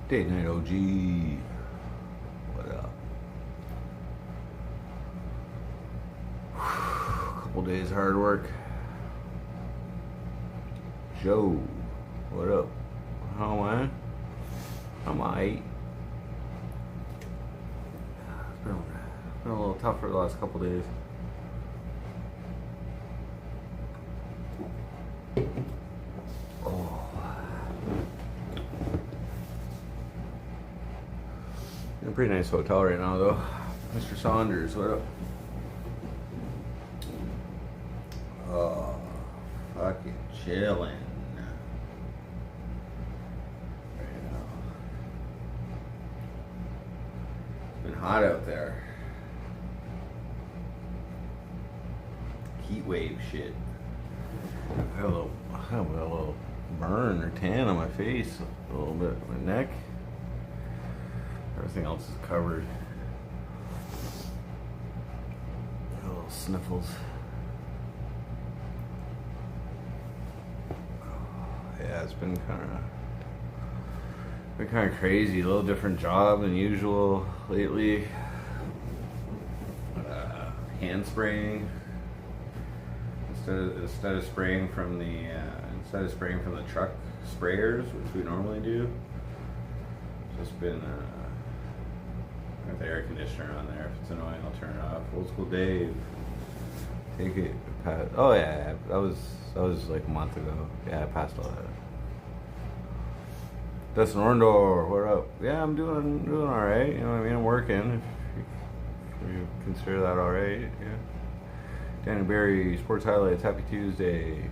Date Night OG. What up? Couple days hard work. Joe, what up? How am I? I'm aight. It's been a little tough for the last couple days. Oh. In a pretty nice hotel right now, though. Mr. Saunders, what up? Oh, fucking chillin'. Right now. It's been hot out there. Heat wave shit. I have a little burn or tan on my face, a little bit on my neck. Everything else is covered. Little sniffles. Yeah, it's been kind of crazy. A little different job than usual lately. Hand spraying instead of spraying from the truck sprayers, which we normally do. Just been with the air conditioner on there. If it's annoying, I'll turn it off. Old school Dave, take it. Oh yeah, that was like a month ago. Yeah, I passed all that. Dustin Orndor, what up? Yeah, I'm doing all right. You know what I mean? I'm working. If you consider that all right, yeah. Danny Berry, Sports Highlights, Happy Tuesday.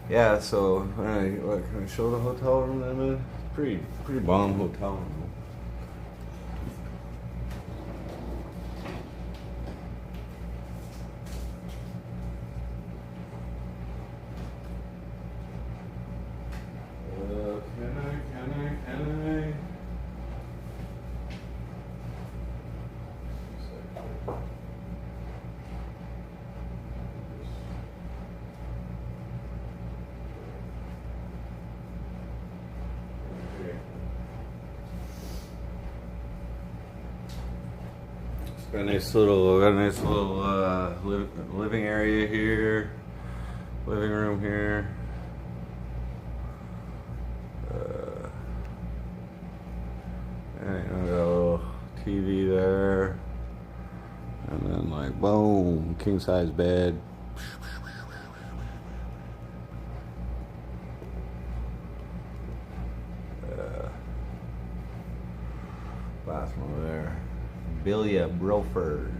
Yeah, so can I show the hotel room that I'm in? Pretty bomb hotel room. Can I? Got a nice little living area here, living room here. And got a little TV there, and then like boom, king size bed. Bathroom over there. Billia Broford,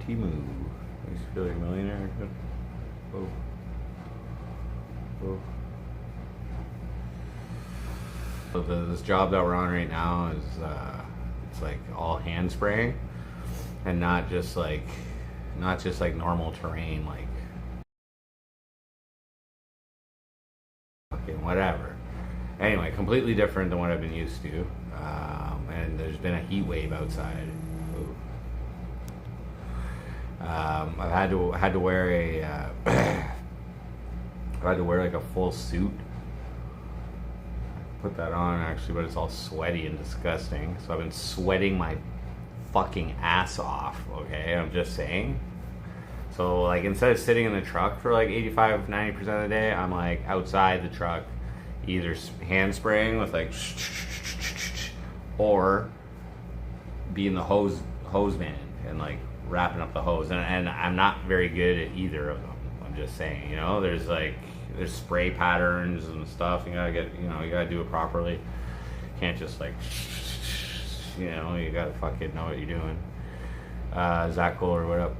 Timu. He's feeling like a millionaire. Oh. Oh. So this job that we're on right now is it's like all hand spraying, and not just like normal terrain, like fucking whatever. Anyway, completely different than what I've been used to, and there's been a heat wave outside. I've had to wear like a full suit. Put that on actually, but it's all sweaty and disgusting. So I've been sweating my fucking ass off. Okay, I'm just saying. So like instead of sitting in the truck for like 85-90% of the day, I'm like outside the truck, either hand spraying with like, or being the hose man and like wrapping up the hose, and I'm not very good at either of them. I'm just saying, you know, there's spray patterns and stuff. You gotta do it properly. You can't just like, you know, you gotta fucking know what you're doing. Zach Kohler, what up?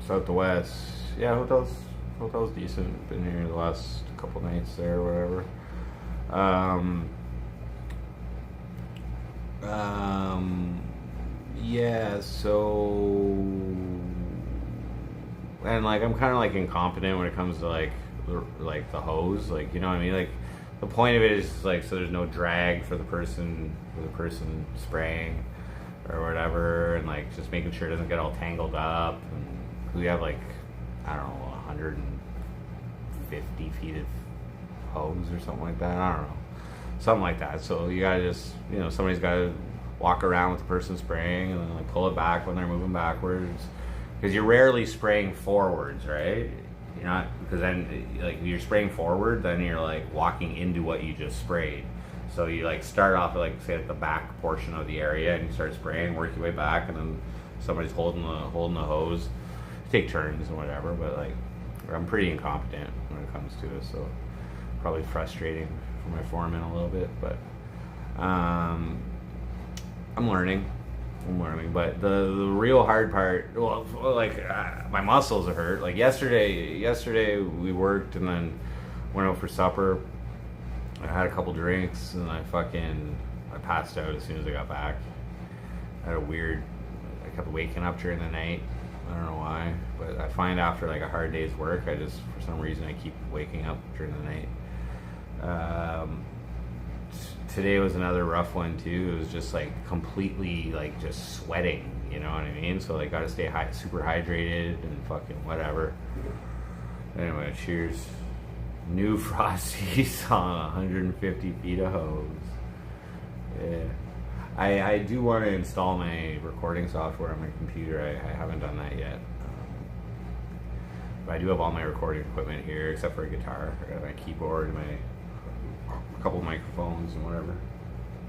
South to West, yeah, hotel's decent. Been here the last couple nights there, or whatever. Yeah, so, and like I'm kind of like incompetent when it comes to like the hose, like, you know what I mean, like the point of it is like so there's no drag for the person spraying or whatever, and like just making sure it doesn't get all tangled up. And we have like, I don't know, 150 feet of hose or something like that, I don't know. something like that. So you gotta just, somebody's gotta walk around with the person spraying and then like pull it back when they're moving backwards, because you're rarely spraying forwards, right? You're not, because then like if you're spraying forward, then you're like walking into what you just sprayed. So you like start off at like say at the back portion of the area and you start spraying, work your way back, and then somebody's holding the hose. Take turns and whatever, but like I'm pretty incompetent when it comes to it, so probably frustrating for my foreman a little bit, but I'm learning. But the real hard part, well, like my muscles are hurt. Like yesterday we worked and then went out for supper. I had a couple drinks and I passed out as soon as I got back. I kept waking up during the night. I don't know why, but I find after like a hard day's work, for some reason I keep waking up during the night. Today was another rough one too. It was just like completely like just sweating, you know what I mean? So like gotta stay super hydrated and fucking whatever. Anyway, cheers. New Frosties on 150 feet of hose. Yeah. I do want to install my recording software on my computer. I haven't done that yet. But I do have all my recording equipment here except for a guitar. I got my keyboard and a couple microphones and whatever.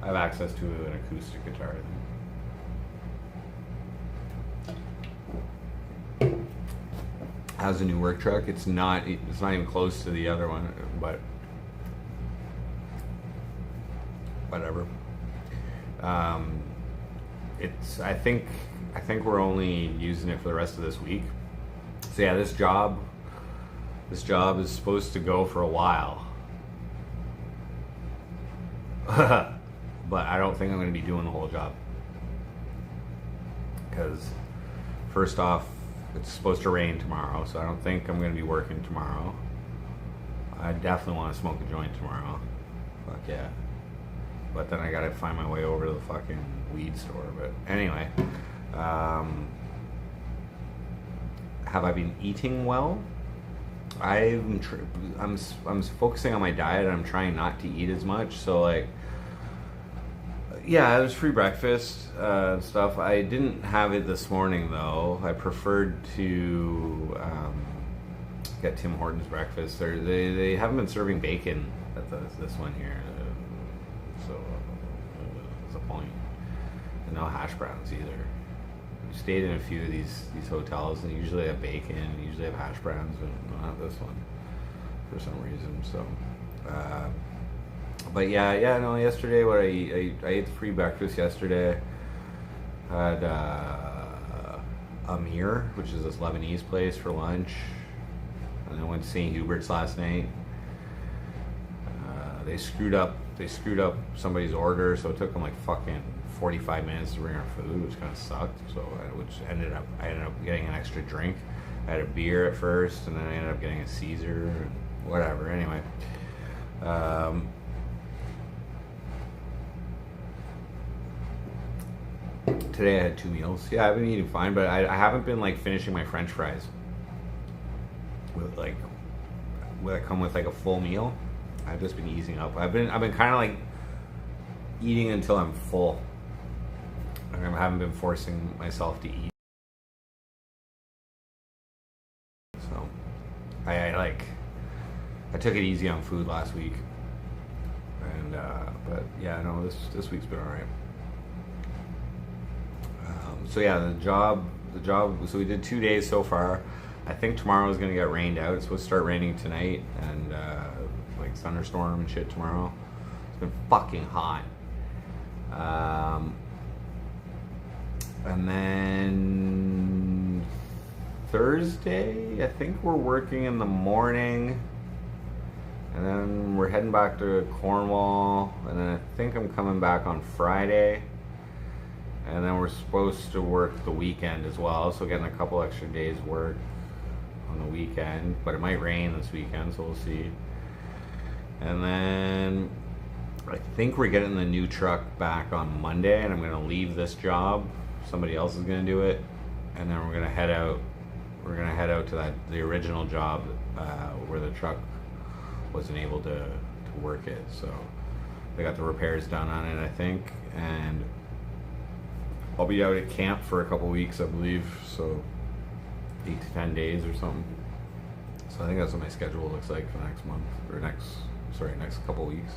I have access to an acoustic guitar. How's the new work truck? It's not even close to the other one, but whatever. I think we're only using it for the rest of this week. So yeah, this job is supposed to go for a while. But I don't think I'm going to be doing the whole job. Because first off, it's supposed to rain tomorrow, so I don't think I'm going to be working tomorrow. I definitely want to smoke a joint tomorrow. Fuck yeah. But then I gotta find my way over to the fucking weed store. But anyway, have I been eating well? I'm focusing on my diet. And I'm trying not to eat as much. So like, yeah, it was free breakfast stuff. I didn't have it this morning though. I preferred to get Tim Hortons breakfast. They haven't been serving bacon at this one here. So what's the point? And no hash browns either. We stayed in a few of these hotels and usually have bacon, usually have hash browns, but not this one for some reason. So, but yeah. No, yesterday I ate the free breakfast yesterday. Had Amir, which is this Lebanese place, for lunch, and then went to St. Hubert's last night. They screwed up somebody's order, so it took them like fucking 45 minutes to bring our food, which kind of sucked. So I ended up getting an extra drink. I had a beer at first, and then I ended up getting a Caesar, and whatever. Anyway, today I had 2 meals. Yeah, I've been eating fine, but I haven't been like finishing my French fries. Will it come with like a full meal? I've just been easing up. I've been kind of like eating until I'm full. I haven't been forcing myself to eat. So I took it easy on food last week, and but yeah, no, this week's been all right. So yeah, the job. So we did 2 days so far. I think tomorrow is gonna get rained out. It's supposed to start raining tonight, and like thunderstorm and shit tomorrow. It's been fucking hot. And then Thursday, I think we're working in the morning, and then we're heading back to Cornwall, and then I think I'm coming back on Friday, and then we're supposed to work the weekend as well, so getting a couple extra days work on the weekend, but it might rain this weekend, so we'll see. And then I think we're getting the new truck back on Monday, and I'm going to leave this job. Somebody else is going to do it, and then we're going to head out. We're going to head out to the original job where the truck wasn't able to work it. So They got the repairs done on it, I think, and I'll be out at camp for a couple weeks, I believe, so 8 to 10 days or something. So I think that's what my schedule looks like for next month, or next couple weeks.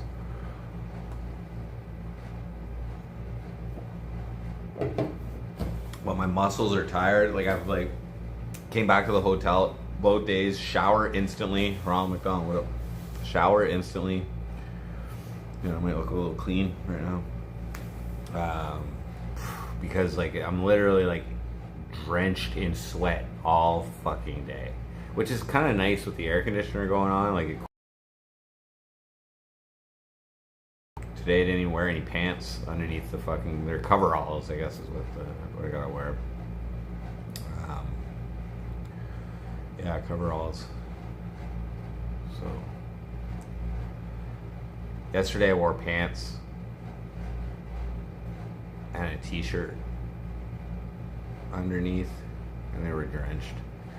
Well, my muscles are tired. Like I've came back to the hotel both days, shower instantly. Ronald McDonald, what up? Shower instantly. You know, I might look a little clean right now. Because like I'm literally like drenched in sweat all fucking day, which is kind of nice with the air conditioner going on. Like today I didn't even wear any pants underneath the fucking, their coveralls, I guess is what I gotta wear. Yeah, coveralls. So yesterday I wore pants and a t-shirt underneath, and they were drenched.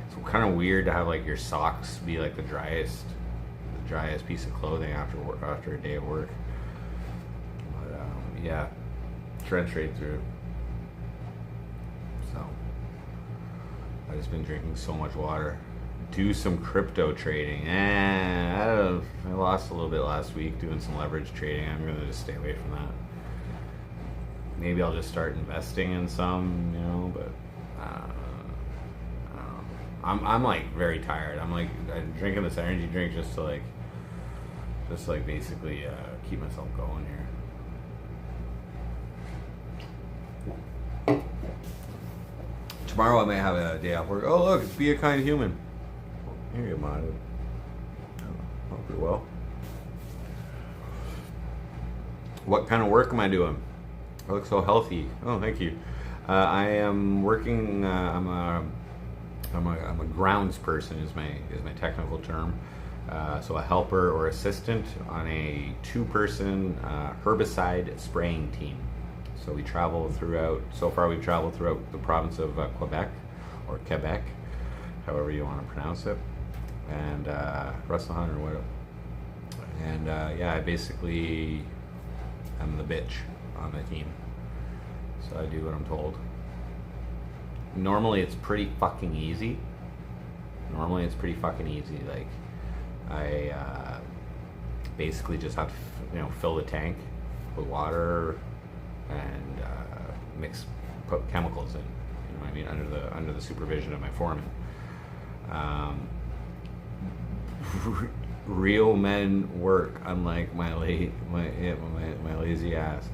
It's kind of weird to have like your socks be like the driest piece of clothing after a day of work. But yeah, drenched right through. So I've just been drinking so much water. Do some crypto trading. I lost a little bit last week doing some leverage trading. I'm gonna just stay away from that. Maybe I'll just start investing in some, you know, but I don't know. I'm like very tired. I'm drinking this energy drink just to basically keep myself going here. Tomorrow I may have a day off work. Oh look, it's Be a Kind Human. Here you modded. Oh, pretty well. What kind of work am I doing? I look so healthy. Oh, thank you. I am working. I'm a grounds person is my technical term. So a helper or assistant on a 2-person herbicide spraying team. So we travel throughout. So far, we've traveled throughout the province of Quebec, or Quebec, however you want to pronounce it. And Russell Hunter, what? And yeah, I basically am the bitch on the team. So I do what I'm told. Normally it's pretty fucking easy. Like I basically just have to, fill the tank with water and put chemicals in. You know what I mean? Under the supervision of my foreman. Real men work, unlike my lazy ass.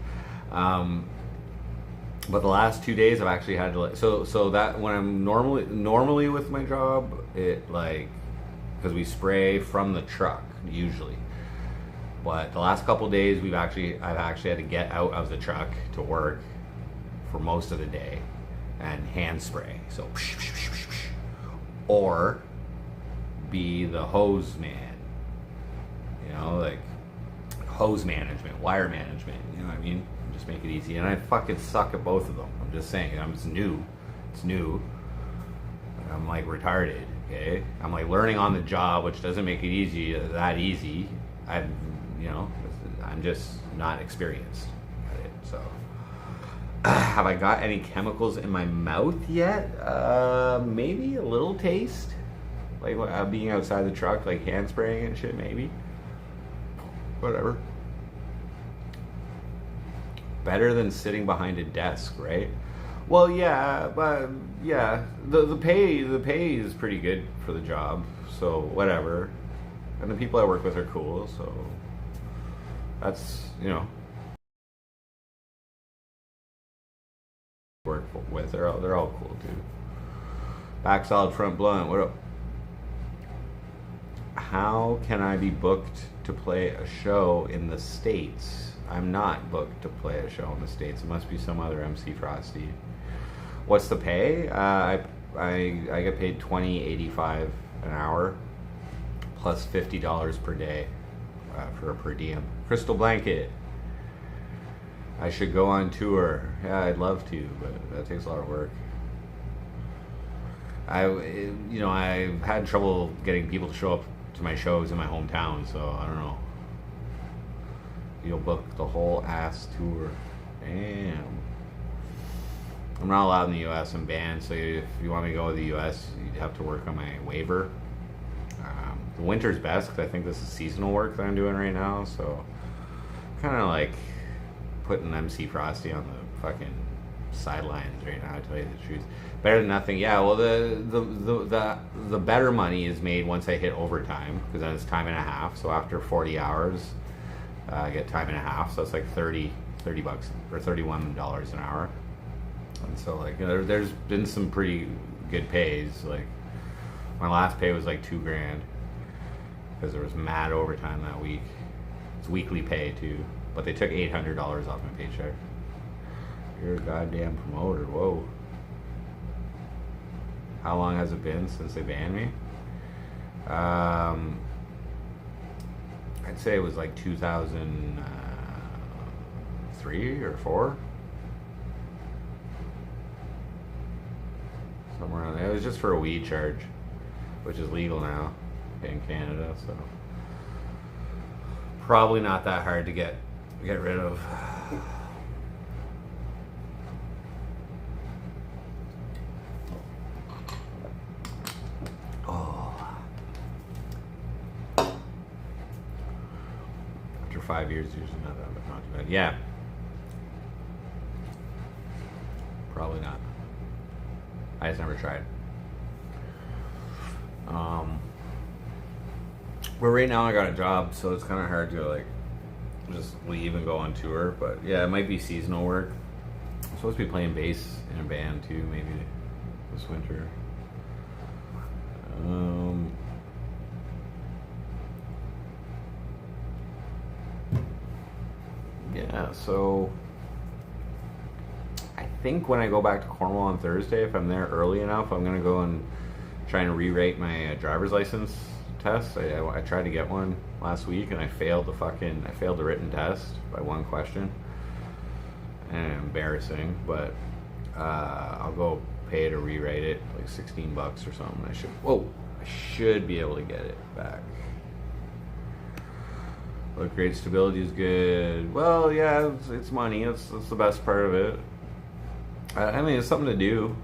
But the last 2 days I've actually had to so that when I'm normally with my job, it because we spray from the truck usually. But the last couple days I've actually had to get out of the truck to work for most of the day and hand spray. So or be the hose man. Hose management, wire management, you know what I mean? Just make it easy. And I fucking suck at both of them. I'm just saying, it's new. I'm retarded, okay? I'm learning on the job, which doesn't make it that easy. I'm just not experienced at it, so. Have I got any chemicals in my mouth yet? Maybe a little taste. Being outside the truck, hand spraying and shit, maybe. Whatever. Better than sitting behind a desk, right? Well, yeah, but yeah, the pay is pretty good for the job, so whatever. And the people I work with are cool, so that's work with. They're all cool too. Back solid, front blunt. What up? How can I be booked to play a show in the States? I'm not booked to play a show in the States. It must be some other MC Frosty. What's the pay? I get paid $20.85 an hour plus $50 per day for a per diem. Crystal Blanket. I should go on tour. Yeah, I'd love to, but that takes a lot of work. I've had trouble getting people to show up to my shows in my hometown, so I don't know. you'll book the whole ass tour. Damn. I'm not allowed in the U.S. I'm banned, so if you want me to go to the U.S., you'd have to work on my waiver. The winter's best because I think this is seasonal work that I'm doing right now, so kind of like putting MC Frosty on the fucking sidelines right now, to tell you the truth. Better than nothing. Yeah, well, the better money is made once I hit overtime, because then it's time and a half. So after 40 hours, I get time and a half, so it's like 30 bucks or $31 an hour. And so like there's been some pretty good pays. Like my last pay was like $2,000 because there was mad overtime that week. It's weekly pay too, but they took $800 off my paycheck. You're a goddamn promoter. Whoa. How long has it been since they banned me? I'd say it was like 2003 or 4. Somewhere around there. It was just for a weed charge, which is legal now in Canada, so probably not that hard to get rid of. Oh. After 5 years, usually not too bad. Yeah. Probably not. I just never tried. But right now I got a job, so it's kind of hard to like just leave and go on tour. But yeah, it might be seasonal work. I'm supposed to be playing bass in a band too, maybe this winter. Yeah, so I think when I go back to Cornwall on Thursday, if I'm there early enough, I'm gonna go and try and re-rate my driver's license test. I tried to get one last week and I failed the written test by one question. And embarrassing, but I'll go pay to re-rate it, like $16 or something. I should be able to get it back. But grade stability is good. Well, yeah, it's money. That's the best part of it. I mean, it's something to do.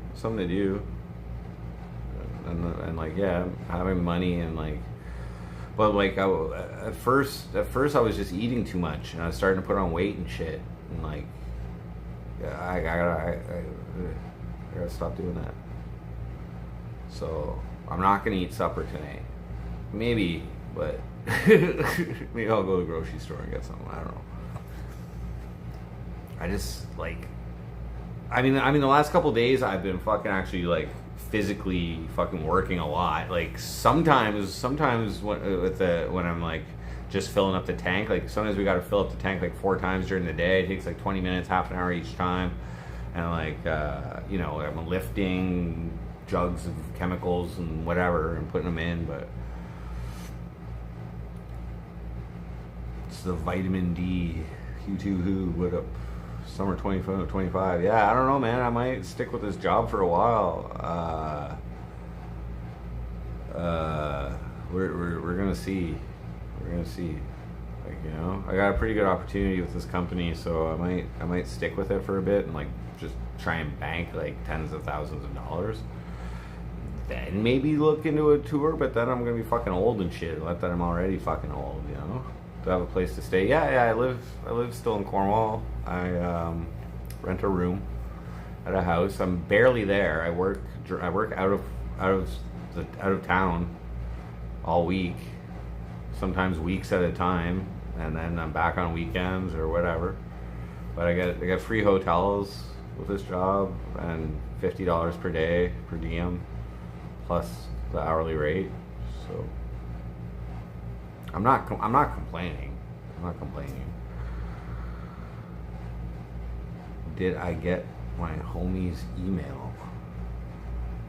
And like, yeah, having money and like, but like, at first I was just eating too much and I was starting to put on weight and shit. And like, yeah, I gotta stop doing that. So I'm not gonna eat supper tonight. Maybe, but maybe I'll go to the grocery store and get something. I don't know. I just like, I mean, the last couple days I've been fucking actually like physically fucking working a lot. Like sometimes when I'm like just filling up the tank, like sometimes we got to fill up the tank like 4 times during the day. It takes like 20 minutes, half an hour each time, and like I'm lifting jugs of chemicals and whatever and putting them in, but it's the vitamin D. Who, what up? Summer 25. Yeah, I don't know, man. I might stick with this job for a while. We're gonna see. Like, you know, I got a pretty good opportunity with this company, so I might stick with it for a bit and like just try and bank like tens of thousands of dollars. Then maybe look into a tour, but then I'm gonna be fucking old and shit. Let that I'm already fucking old, you know. To have a place to stay. Yeah, I live still in Cornwall. I rent a room at a house. I'm barely there. I work out of town all week, sometimes weeks at a time, and then I'm back on weekends or whatever. But I get free hotels with this job and $50 per day per diem plus the hourly rate. So I'm not complaining. Did I get my homie's email?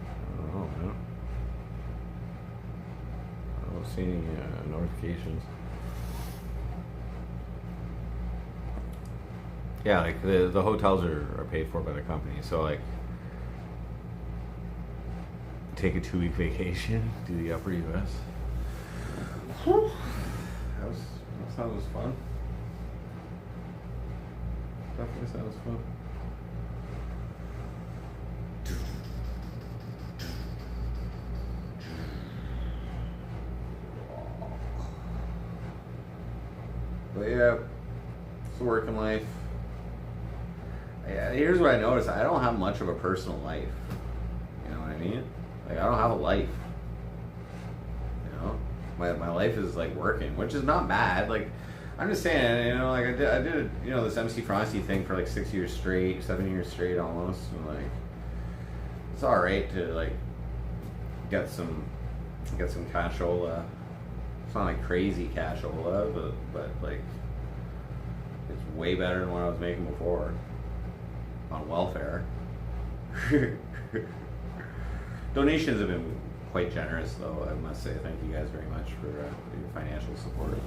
I don't know, man. I don't see any notifications. Yeah, like the hotels are paid for by the company, so like take a 2-week vacation, do the upper US. That sounds fun. definitely sounds fun. But yeah, it's the working life. Yeah, here's what I noticed. I don't have much of a personal life. You know what I mean? Like, I don't have a life. You know? My life is, like, working, which is not bad. Like, I'm just saying, you know, like, I did you know, this MC Frosty thing for, like, 6 years straight, 7 years straight almost. And, like, it's alright to, like, get some cashola. It's not like crazy cashola, but like, it's way better than what I was making before on welfare. Donations have been quite generous, though, I must say. Thank you guys very much for your financial support.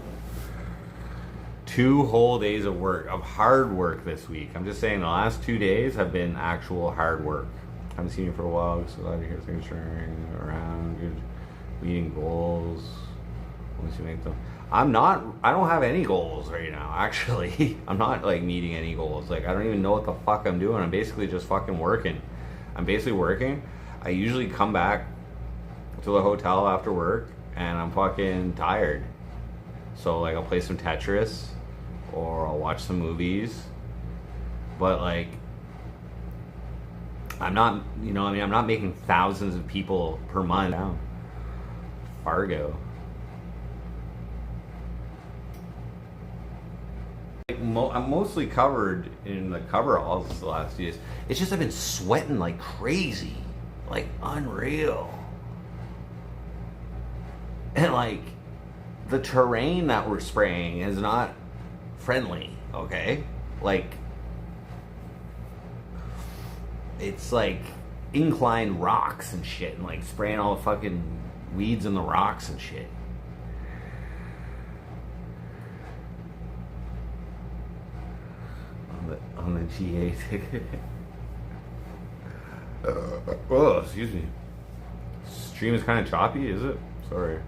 2 whole days of work, of hard work this week. I'm just saying the last 2 days have been actual hard work. Haven't seen you for a while, so glad to hear things turning around. Good meeting goals. Once you make them. I don't have any goals right now, actually. I'm not, like, meeting any goals. Like, I don't even know what the fuck I'm doing. I'm basically just fucking working. I'm basically working. I usually come back to the hotel after work, and I'm fucking tired. So, like, I'll play some Tetris, or I'll watch some movies. But, like, I'm not, you know, I mean, I'm not making thousands of people per month. Fargo. I'm mostly covered in the coveralls the last few days. It's just I've been sweating like crazy, like unreal. And like the terrain that we're spraying is not friendly, okay? Like it's like inclined rocks and shit, and like spraying all the fucking weeds in the rocks and shit. On the GA ticket. Oh, excuse me. Stream is kind of choppy, is it? Sorry.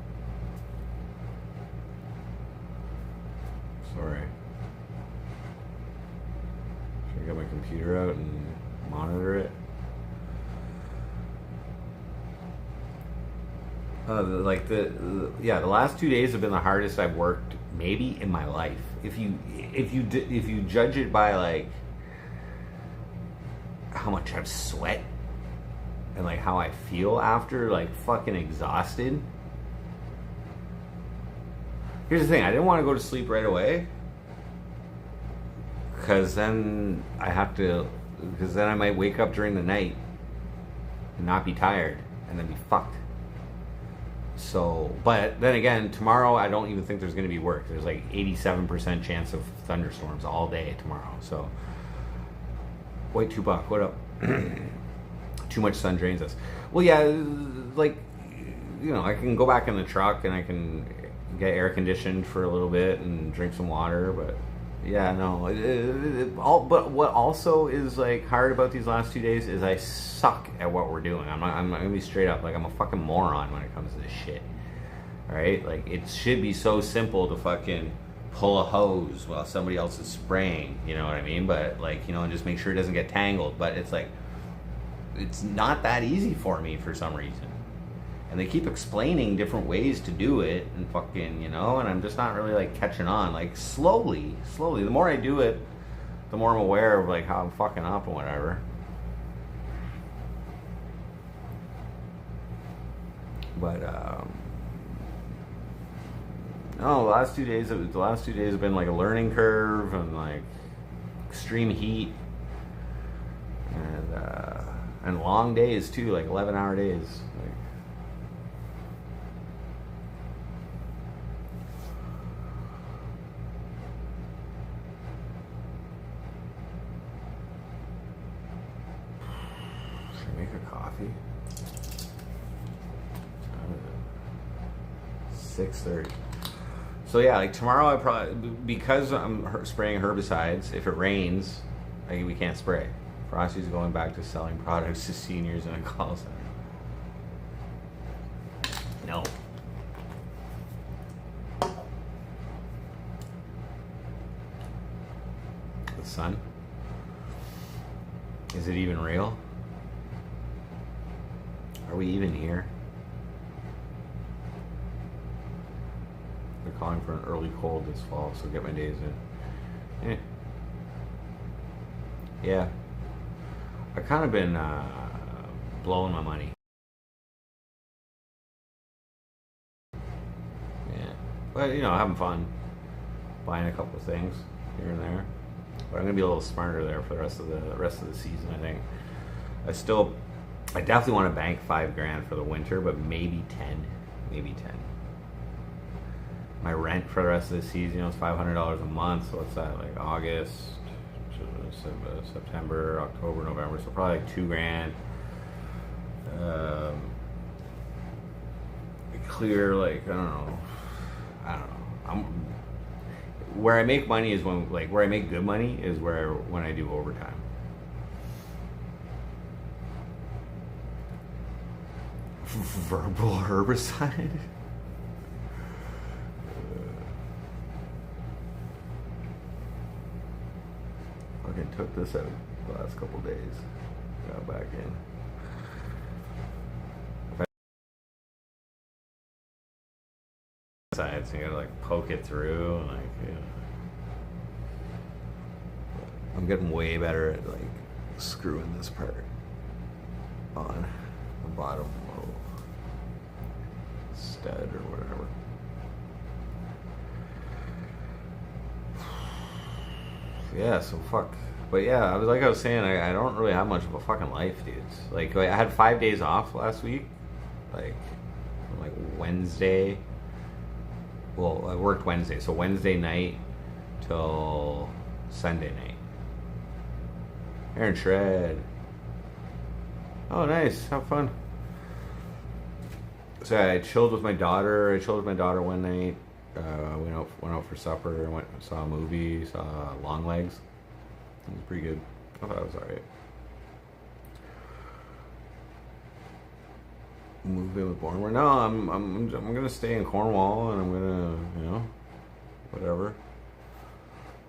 Should I get my computer out and monitor it? The last 2 days have been the hardest I've worked maybe in my life. If you judge it by like how much I've sweat and like how I feel after, like fucking exhausted. Here's the thing, I didn't want to go to sleep right away because then I might wake up during the night and not be tired and then be fucked. So, but then again, tomorrow I don't even think there's going to be work. There's like 87% chance of thunderstorms all day tomorrow. So, wait, Tupac, what up? Too much sun drains us. Well, yeah, like, you know, I can go back in the truck and I can get air conditioned for a little bit and drink some water. But yeah, no. But what also is like hard about these last 2 days is I suck at what we're doing. I'm gonna be straight up. Like, I'm a fucking moron when it comes to this shit. Alright? Like, it should be so simple to fucking pull a hose while somebody else is spraying. You know what I mean? But, like, you know, and just make sure it doesn't get tangled. But it's like, it's not that easy for me for some reason. And they keep explaining different ways to do it and fucking, you know, and I'm just not really like catching on. Like, slowly. The more I do it, the more I'm aware of like how I'm fucking up and whatever. But no, the last 2 days have been like a learning curve and like extreme heat and long days too, like 11-hour days. Like, should I make a coffee? 6:30. So yeah, like tomorrow I probably, because I'm spraying herbicides, if it rains, like, we can't spray. Frosty's going back to selling products to seniors in a call center. No. The sun? Is it even real? Are we even here? They're calling for an early cold this fall, so get my days in. Yeah. I've kind of been blowing my money. Yeah. But, having fun. Buying a couple of things here and there. But I'm going to be a little smarter there for the rest of the season, I think. I definitely want to bank $5,000 for the winter, but maybe 10. Maybe 10. My rent for the rest of the season, is $500 a month, so what's that, like August, September, October, November, so probably like $2,000. Clear, like, I don't know. Where I make money is where I make good money is when I do overtime. Verbal herbicide? Fucking took this out the last couple days. Got back in. Sides, you gotta like poke it through and I'm getting way better at like screwing this part on the bottom little stud or whatever. Yeah, so fuck. But yeah, I was saying, I don't really have much of a fucking life, dudes. Like I had 5 days off last week, like Wednesday. Well, I worked Wednesday, so Wednesday night till Sunday night. Aaron Shred. Oh, nice. Have fun. So I chilled with my daughter. One night. Went out for supper. Saw a movie. Saw Long Legs. It was pretty good. I thought it was alright. Move in with Bournemouth. No, I'm gonna stay in Cornwall, and I'm gonna, whatever.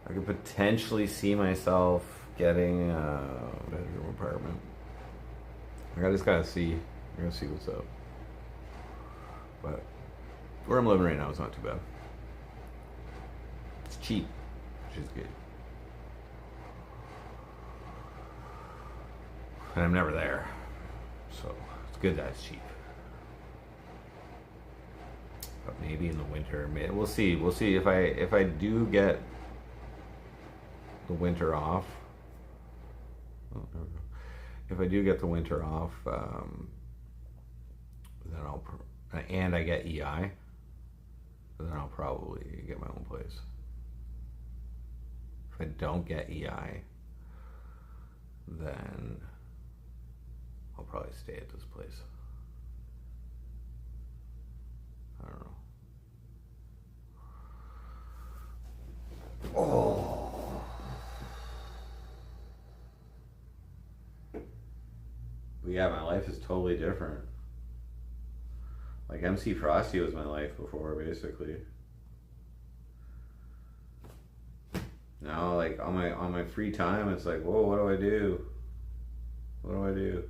I could potentially see myself getting a bedroom apartment. I just gotta see. I gotta see what's up. But where I'm living right now is not too bad. It's cheap, which is good. And I'm never there, so it's good that it's cheap. But maybe in the winter, we'll see. We'll see if I do get the winter off. Oh, there we go. If I do get the winter off, then and I get EI, then I'll probably get my own place. If I don't get EI, then I'll probably stay at this place. I don't know. Oh. But yeah, my life is totally different. Like MC Frosty was my life before, basically. Now, like on my free time, it's like, whoa, what do I do? What do I do?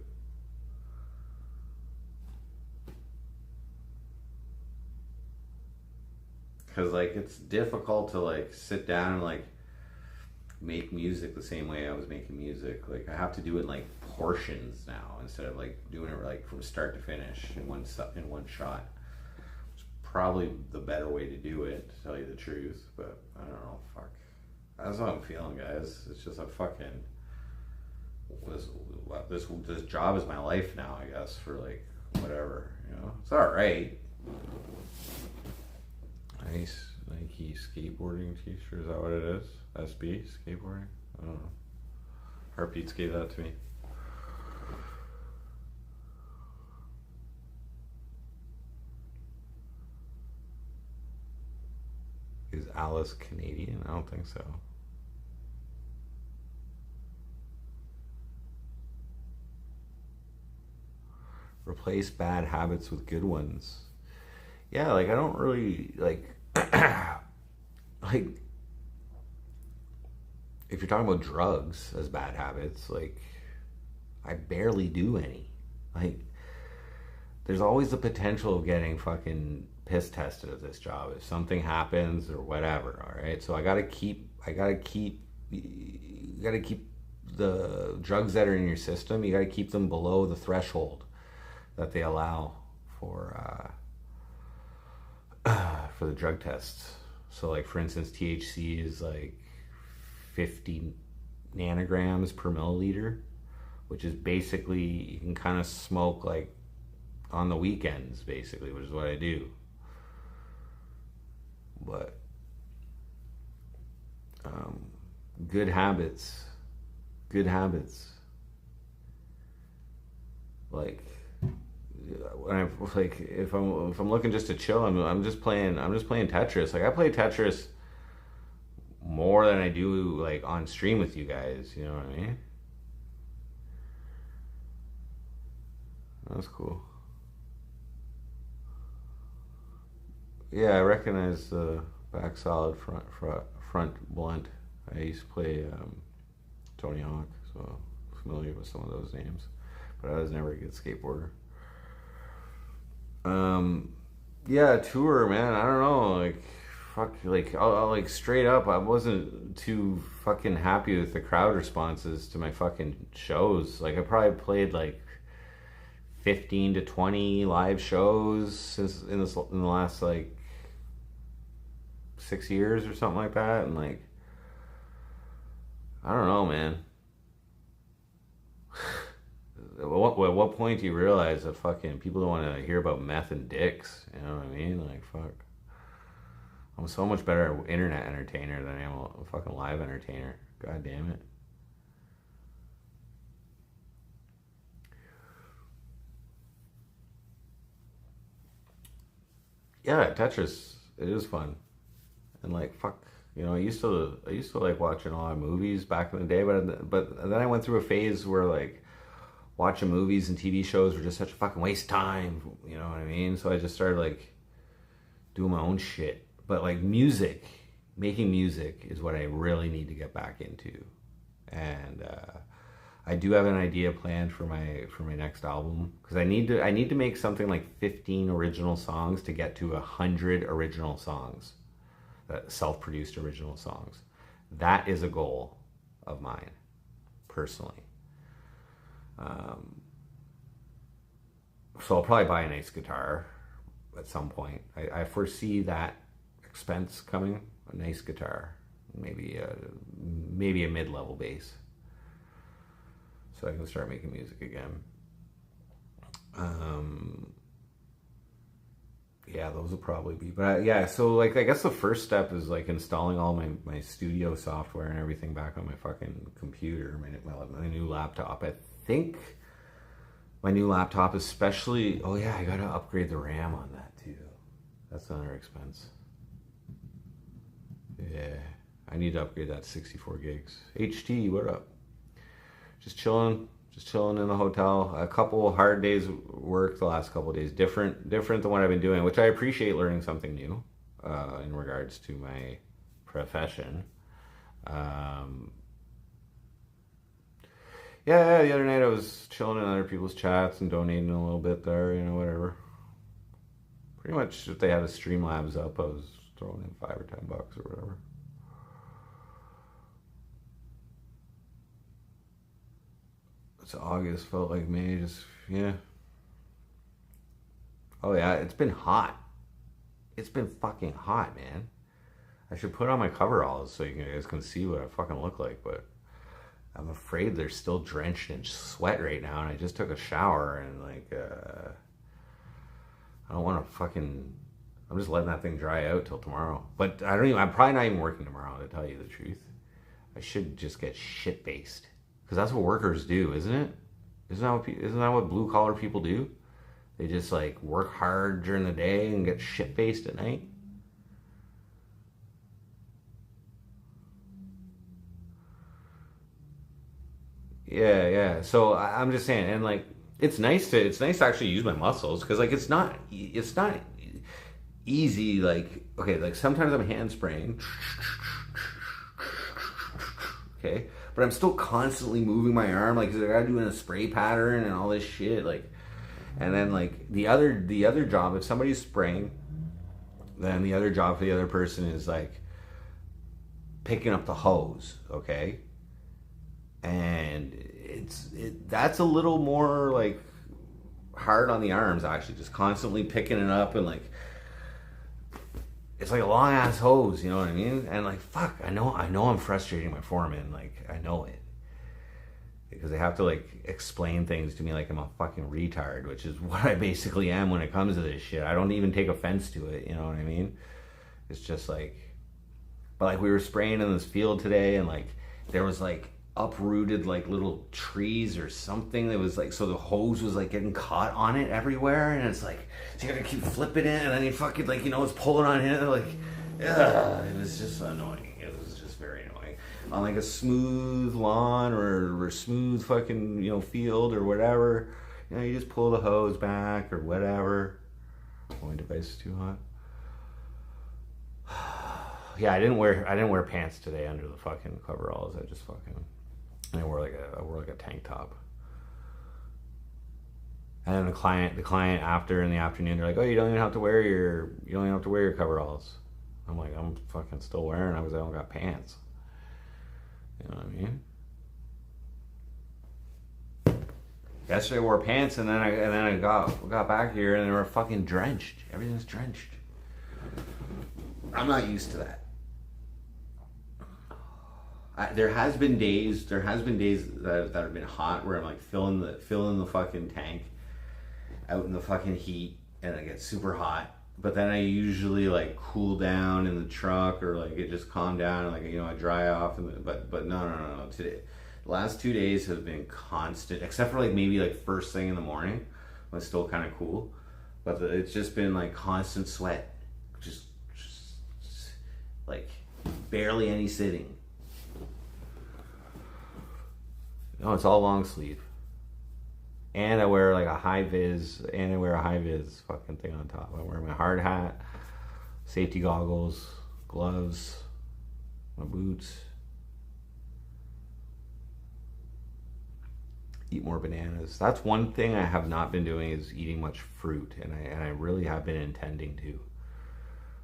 Because like it's difficult to like sit down and like make music the same way I was making music. Like I have to do it in like portions now instead of like doing it like from start to finish in one shot. It's probably the better way to do it, to tell you the truth. But I don't know. Fuck. That's how I'm feeling, guys. It's just a fucking this job is my life now, I guess, for like whatever, It's all right. Nice Nike skateboarding t-shirt. Is that what it is? SB skateboarding? I don't know. Heartbeats gave that to me. Is Alice Canadian? I don't think so. Replace bad habits with good ones. Yeah, like I don't really like like if you're talking about drugs as bad habits, like I barely do any. Like, there's always the potential of getting fucking piss tested at this job if something happens or whatever. All right, so you gotta keep the drugs that are in your system. You gotta keep them below the threshold that they allow for the drug tests. So, like, for instance, THC is like 50 nanograms per milliliter, which is basically, you can kind of smoke like on the weekends, basically, which is what I do. But good habits. Like, when I like, if I'm looking just to chill, I'm just playing Tetris. Like, I play Tetris more than I do like on stream with you guys. You know what I mean? That's cool. Yeah, I recognize the back solid, front blunt. I used to play Tony Hawk, so familiar with some of those names. But I was never a good skateboarder. Yeah, tour, man. I don't know. Like, fuck. Like, I'll like, straight up, I wasn't too fucking happy with the crowd responses to my fucking shows. Like, I probably played like 15 to 20 live shows since in the last like 6 years or something like that, and like, I don't know, man. At what point do you realize that fucking people don't want to hear about meth and dicks? You know what I mean? Like, fuck. I'm so much better at internet entertainer than I am a fucking live entertainer. God damn it. Yeah, Tetris, it is fun. And like, fuck, you know, I used to like watching a lot of movies back in the day, but then I went through a phase where like watching movies and TV shows were just such a fucking waste of time, you know what I mean? So I just started like doing my own shit. But like, making music is what I really need to get back into. And I do have an idea planned for my next album, because I need to make something like 15 original songs to get to 100 original songs, self-produced original songs. That is a goal of mine, personally. So I'll probably buy a nice guitar at some point. I foresee that expense coming. A nice guitar, maybe a mid-level bass, so I can start making music again. Yeah, those will probably be. But yeah, so like, I guess the first step is like installing all my studio software and everything back on my fucking computer, my new laptop. I think my new laptop, especially. Oh yeah, I gotta upgrade the RAM on that too. That's another expense. Yeah, I need to upgrade that to 64 gigs. HT, what up? Just chilling in the hotel. A couple hard days work the last couple of days. Different than what I've been doing, which I appreciate, learning something new in regards to my profession. Yeah, the other night I was chilling in other people's chats and donating a little bit there, you know, whatever. Pretty much, if they had a Streamlabs up, I was throwing in $5 or $10 or whatever. It's August, felt like May, just, yeah. Oh yeah, it's been hot. It's been fucking hot, man. I should put on my coveralls so you guys can see what I fucking look like, but I'm afraid they're still drenched in sweat right now, and I just took a shower, and like, I don't want to fucking, I'm just letting that thing dry out till tomorrow. But I'm probably not even working tomorrow, to tell you the truth. I should just get shit-faced. Because that's what workers do, isn't it? Isn't that what blue-collar people do? They just like work hard during the day and get shit-faced at night? Yeah. So I'm just saying, and like, it's nice to actually use my muscles, because like, it's not easy. Like, okay, like sometimes I'm hand spraying, okay, but I'm still constantly moving my arm, like, 'cause I gotta do in a spray pattern and all this shit, like, and then, like, the other job, if somebody's spraying, then the other job for the other person is, like, picking up the hose, okay? And that's a little more, like, hard on the arms, actually, just constantly picking it up, and, like, it's like a long ass hose, you know what I mean? And, like, fuck, I know I'm frustrating my foreman, like, I know it, because they have to, like, explain things to me like I'm a fucking retard, which is what I basically am when it comes to this shit. I don't even take offense to it, you know what I mean? It's just like, but, like, we were spraying in this field today, and, like, there was, like, uprooted, like, little trees or something that was, like, so the hose was, like, getting caught on it everywhere, and it's like, so you gotta keep flipping it, and then you fucking, like, you know, it's pulling on it, like, it was just annoying. It was just very annoying. On, like, a smooth lawn or smooth fucking, you know, field or whatever, you know, you just pull the hose back or whatever. Oh, my device is too hot. Yeah, I didn't wear pants today under the fucking coveralls. I wore like a tank top. And then the client after in the afternoon, they're like, "Oh, you don't even have to wear your coveralls." I'm like, I'm fucking still wearing them because I don't got pants. You know what I mean? Yesterday I wore pants, and then I got back here and they were fucking drenched. Everything's drenched. I'm not used to that. There has been days that have been hot where I'm, like, filling the fucking tank out in the fucking heat, and it gets super hot. But then I usually, like, cool down in the truck, or, like, it just calm down, and, like, you know, I dry off. But no. Today, the last 2 days have been constant, except for, like, maybe, like, first thing in the morning when it's still kind of cool. But it's just been, like, constant sweat, just like barely any sitting. No, it's all long sleeve. And I wear, like, a high vis fucking thing on top. I wear my hard hat, safety goggles, gloves, my boots. Eat more bananas. That's one thing I have not been doing, is eating much fruit, and I really have been intending to.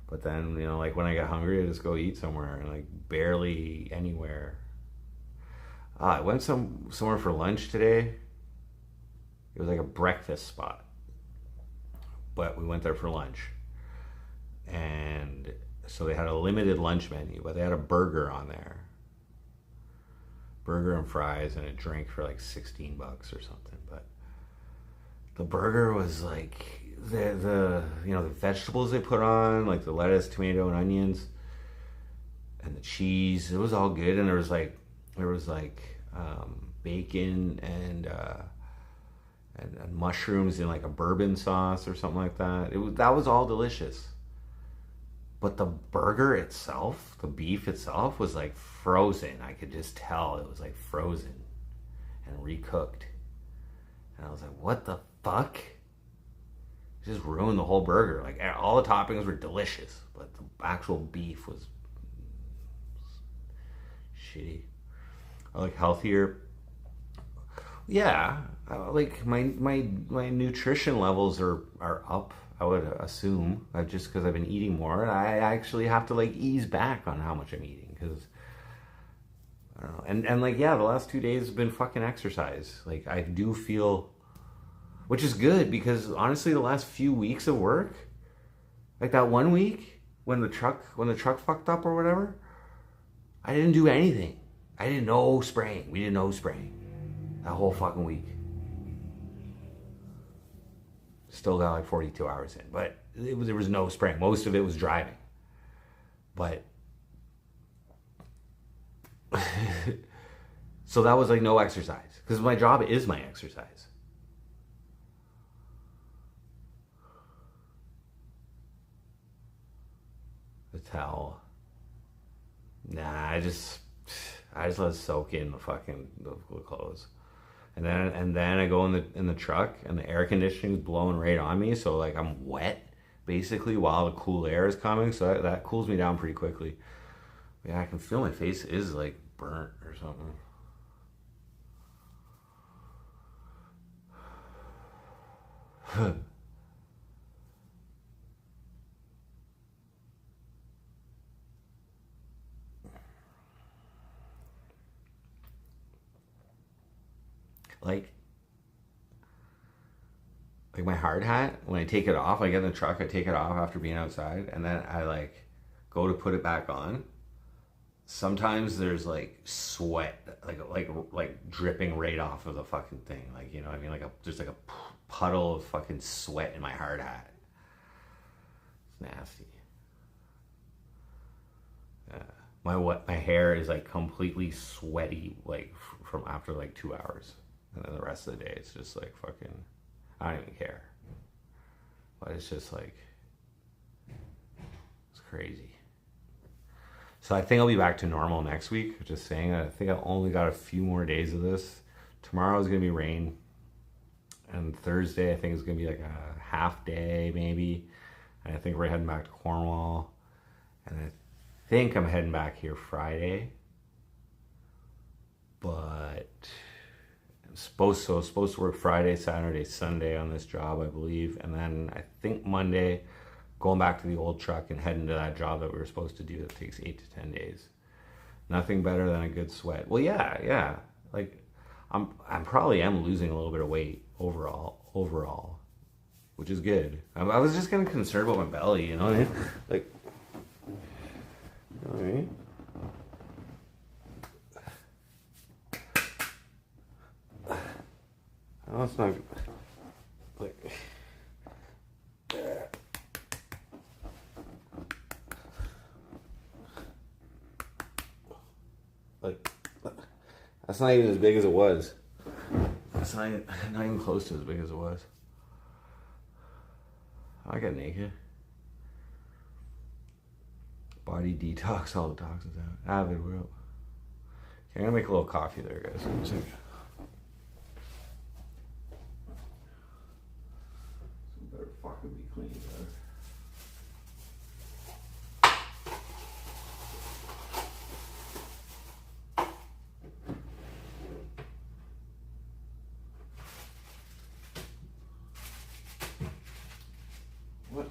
But then, you know, like, when I get hungry, I just go eat somewhere, and, like, barely anywhere. I went somewhere for lunch today. It was like a breakfast spot, but we went there for lunch, and so they had a limited lunch menu, but they had a burger on there, burger and fries and a drink for like $16 or something. But the burger was like the you know, the vegetables they put on, like the lettuce, tomato, and onions, and the cheese. It was all good, and there was like bacon and mushrooms in like a bourbon sauce or something like that. That was all delicious. But the burger itself, the beef itself, was like frozen. I could just tell it was like frozen and recooked. And I was like, what the fuck? It just ruined the whole burger. Like, all the toppings were delicious, but the actual beef was shitty. I like healthier. Yeah, like my nutrition levels are up, I would assume, just because I've been eating more. I actually have to like ease back on how much I'm eating, because I don't know. And like, yeah, the last 2 days have been fucking exercise. Like, I do feel, which is good, because honestly, the last few weeks of work, like that 1 week when the truck fucked up or whatever, I didn't do anything. I did no spraying. We did no spraying that whole fucking week. Still got like 42 hours in, but there was no spraying. Most of it was driving. But so that was like no exercise, because my job is my exercise. The towel. Nah, I just let it soak in the clothes. And then I go in the truck, and the air conditioning is blowing right on me, so like I'm wet basically while the cool air is coming, so that cools me down pretty quickly. Yeah, I can feel my face is like burnt or something. like my hard hat, when I take it off, I get in the truck, I take it off after being outside, and then I like go to put it back on. Sometimes there's like sweat, like dripping right off of the fucking thing. Like, you know what I mean? Just like a puddle of fucking sweat in my hard hat. It's nasty. My hair is like completely sweaty, like from after like 2 hours, and then the rest of the day it's just like fucking. I don't even care. But it's just like, it's crazy. So I think I'll be back to normal next week. Just saying, I think I only got a few more days of this. Tomorrow is going to be rain. And Thursday I think it's going to be like a half day maybe. And I think we're heading back to Cornwall. And I think I'm heading back here Friday. But I'm supposed to work Friday, Saturday, Sunday on this job, I believe. And then I think Monday, going back to the old truck and heading to that job that we were supposed to do that takes 8 to 10 days. Nothing better than a good sweat. Well, yeah. Like, I'm probably am losing a little bit of weight overall, which is good. I was just getting concerned about my belly, you know what I mean? Like, you know what I mean? Oh, it's not like. Like, that's not even as big as it was. That's not even close to as big as it was. I got naked. Body detox, all the toxins out. Avid world. Okay, I'm gonna make a little coffee there, guys. Better fucking be clean, though. What?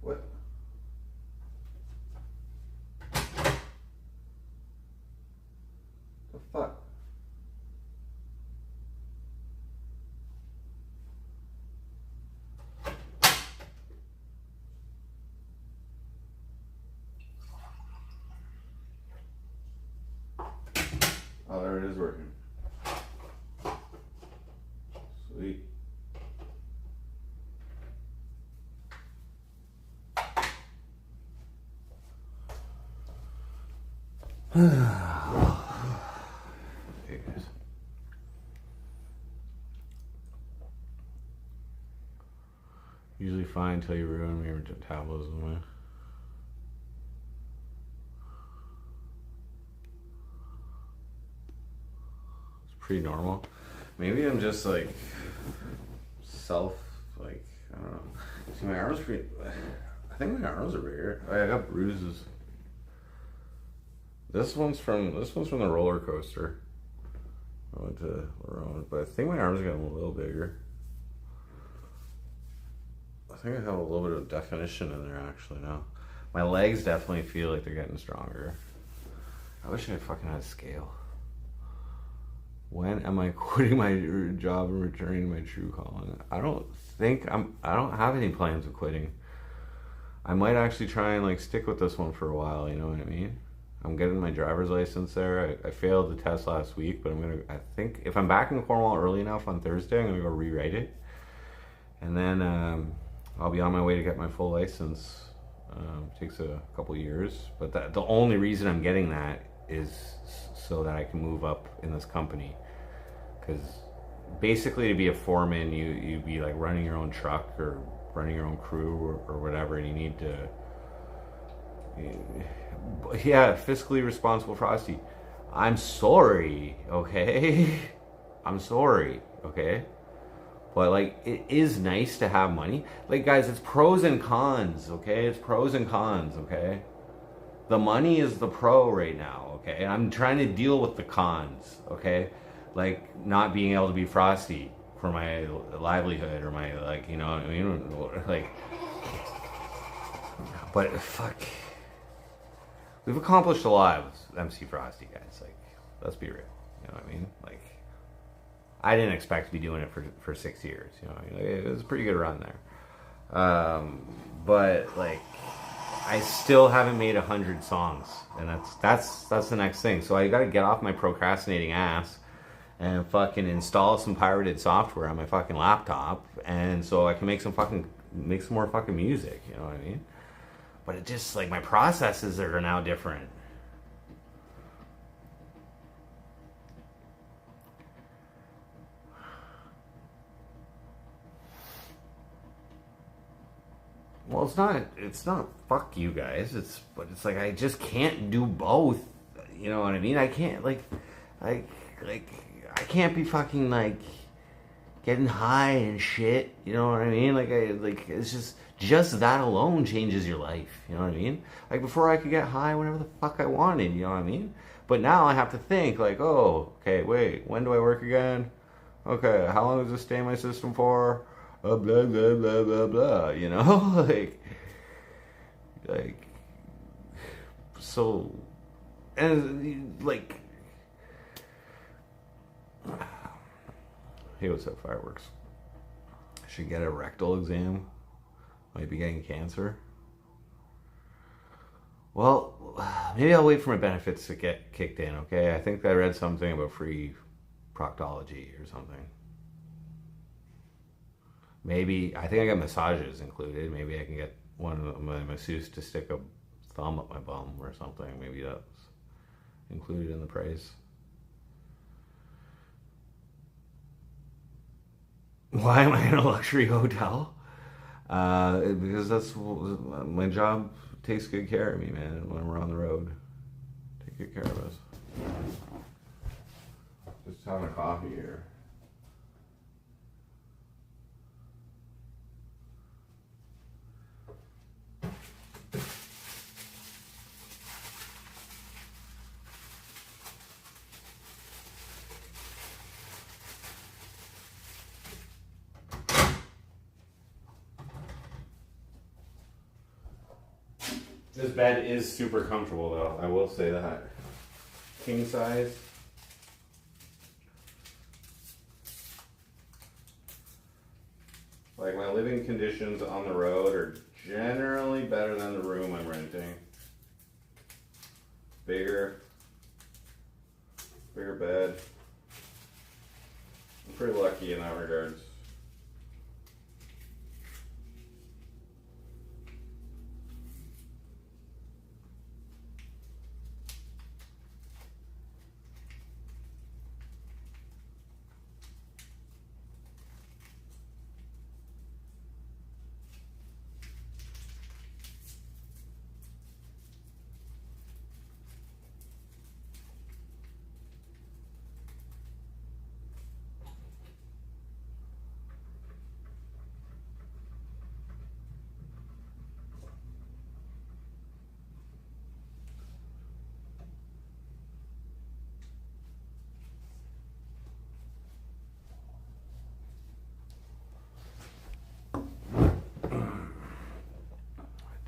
What? The fuck? Oh, there it is working. Sweet. Hey guys. Usually fine until you ruin me or metabolism. It's pretty normal. Maybe I'm just like like, I don't know. See, my arms are pretty, I think my arms are bigger. I got bruises. This one's from the roller coaster. I went to Rome, but I think my arms are getting a little bigger. I think I have a little bit of definition in there actually now. My legs definitely feel like they're getting stronger. I wish I fucking had a scale. When am I quitting my job and returning to my true calling? I don't have any plans of quitting. I might actually try and like stick with this one for a while, you know what I mean? I'm getting my driver's license there. I failed the test last week, but I think if I'm back in Cornwall early enough on Thursday, I'm gonna go rewrite it. And then I'll be on my way to get my full license. Takes a couple years, but the only reason I'm getting that is so that I can move up in this company. Because basically, to be a foreman, you be like running your own truck or running your own crew or whatever, and you need to. Yeah, fiscally responsible Frosty. I'm sorry, okay? I'm sorry, okay? But like, it is nice to have money. Like, guys, it's pros and cons, okay? It's pros and cons, okay? The money is the pro right now, okay? I'm trying to deal with the cons, okay? Like, not being able to be Frosty for my livelihood or my, like, you know what I mean? Like, but fuck. We've accomplished a lot with MC Frosty, guys. Like, let's be real. You know what I mean? Like, I didn't expect to be doing it for 6 years. You know what I mean? Like, it was a pretty good run there. But, like, I still haven't made 100 songs. And that's the next thing. So I gotta get off my procrastinating ass and fucking install some pirated software on my fucking laptop. And so I can make some more fucking music. You know what I mean? But it just, like, my processes are now different. Well, it's not fuck you guys. But it's like, I just can't do both. You know what I mean? I can't, I can't be fucking, like, getting high and shit. You know what I mean? It's just that alone changes your life. You know what I mean? Like, before I could get high whenever the fuck I wanted. You know what I mean? But now I have to think, like, oh, okay, wait, when do I work again? Okay, how long does this stay in my system for? Blah, blah, blah, blah, blah, you know? like, so, and, like, hey, what's up, fireworks? I should get a rectal exam. Might be getting cancer. Well, maybe I'll wait for my benefits to get kicked in, okay? I think I read something about free proctology or something. Maybe, I think I got massages included. Maybe I can get one of my masseuse to stick a thumb up my bum or something. Maybe that's included in the price. Why am I in a luxury hotel? Because that's my job takes good care of me, man. When we're on the road, take good care of us. Just having a coffee here. This bed is super comfortable, though. I will say that. King size. Like, my living conditions on the road are generally better than the room I'm renting. Bigger bed. I'm pretty lucky in that regards.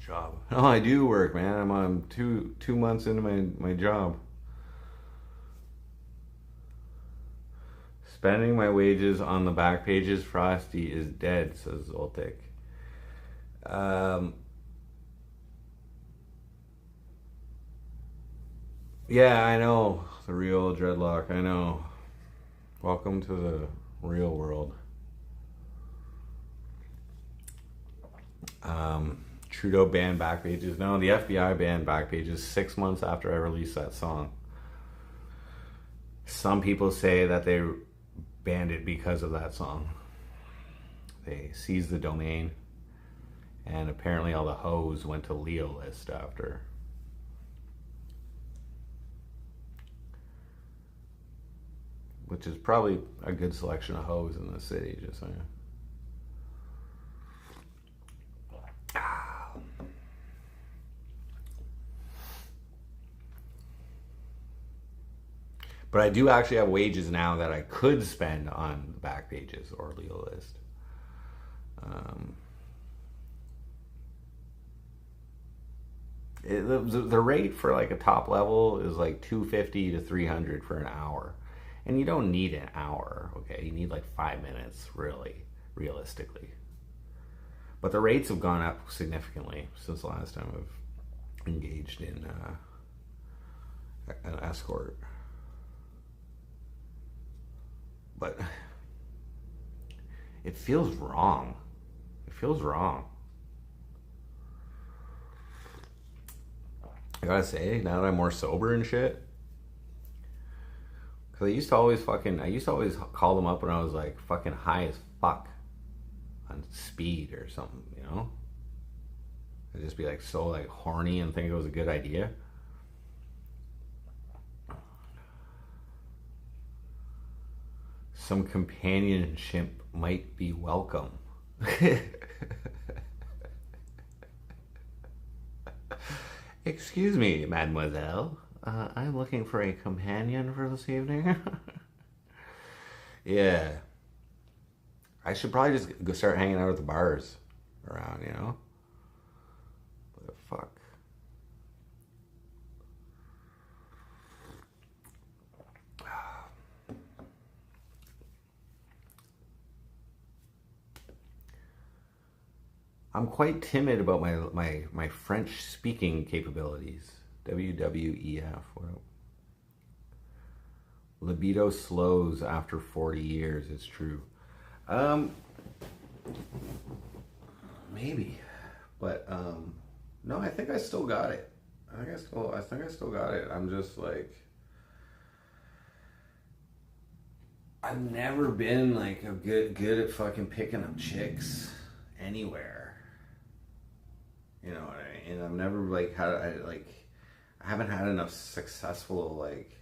job. Oh, I do work, man. I'm on two months into my job. Spending my wages on the back pages, Frosty is dead, says Zoltik. Yeah, I know. The real dreadlock, I know. Welcome to the real world. Trudeau banned back pages. No, the FBI banned back pages 6 months after I released that song. Some people say that they banned it because of that song. They seized the domain, and apparently all the hoes went to Leo list after. Which is probably a good selection of hoes in the city, just saying. But I do actually have wages now that I could spend on the back pages or Leo list. The rate for like a top level is like $250 to $300 for an hour. And you don't need an hour, okay? You need like 5 minutes, really, realistically. But the rates have gone up significantly since the last time I've engaged in an escort. But it feels wrong. It feels wrong. I gotta say, now that I'm more sober and shit, because I used to always call them up when I was like fucking high as fuck on speed or something, you know? I'd just be like so like horny and think it was a good idea. Some companionship might be welcome. Excuse me, mademoiselle. I'm looking for a companion for this evening. Yeah. I should probably just go start hanging out at the bars around, you know? What the fuck? I'm quite timid about my French speaking capabilities. WWEF. Well, libido slows after 40 years. It's true. Maybe, but no. I think I still got it. I think I still got it. I'm just like, I've never been like a good at fucking picking up chicks anywhere. You know what I mean? And I've never like I haven't had enough successful like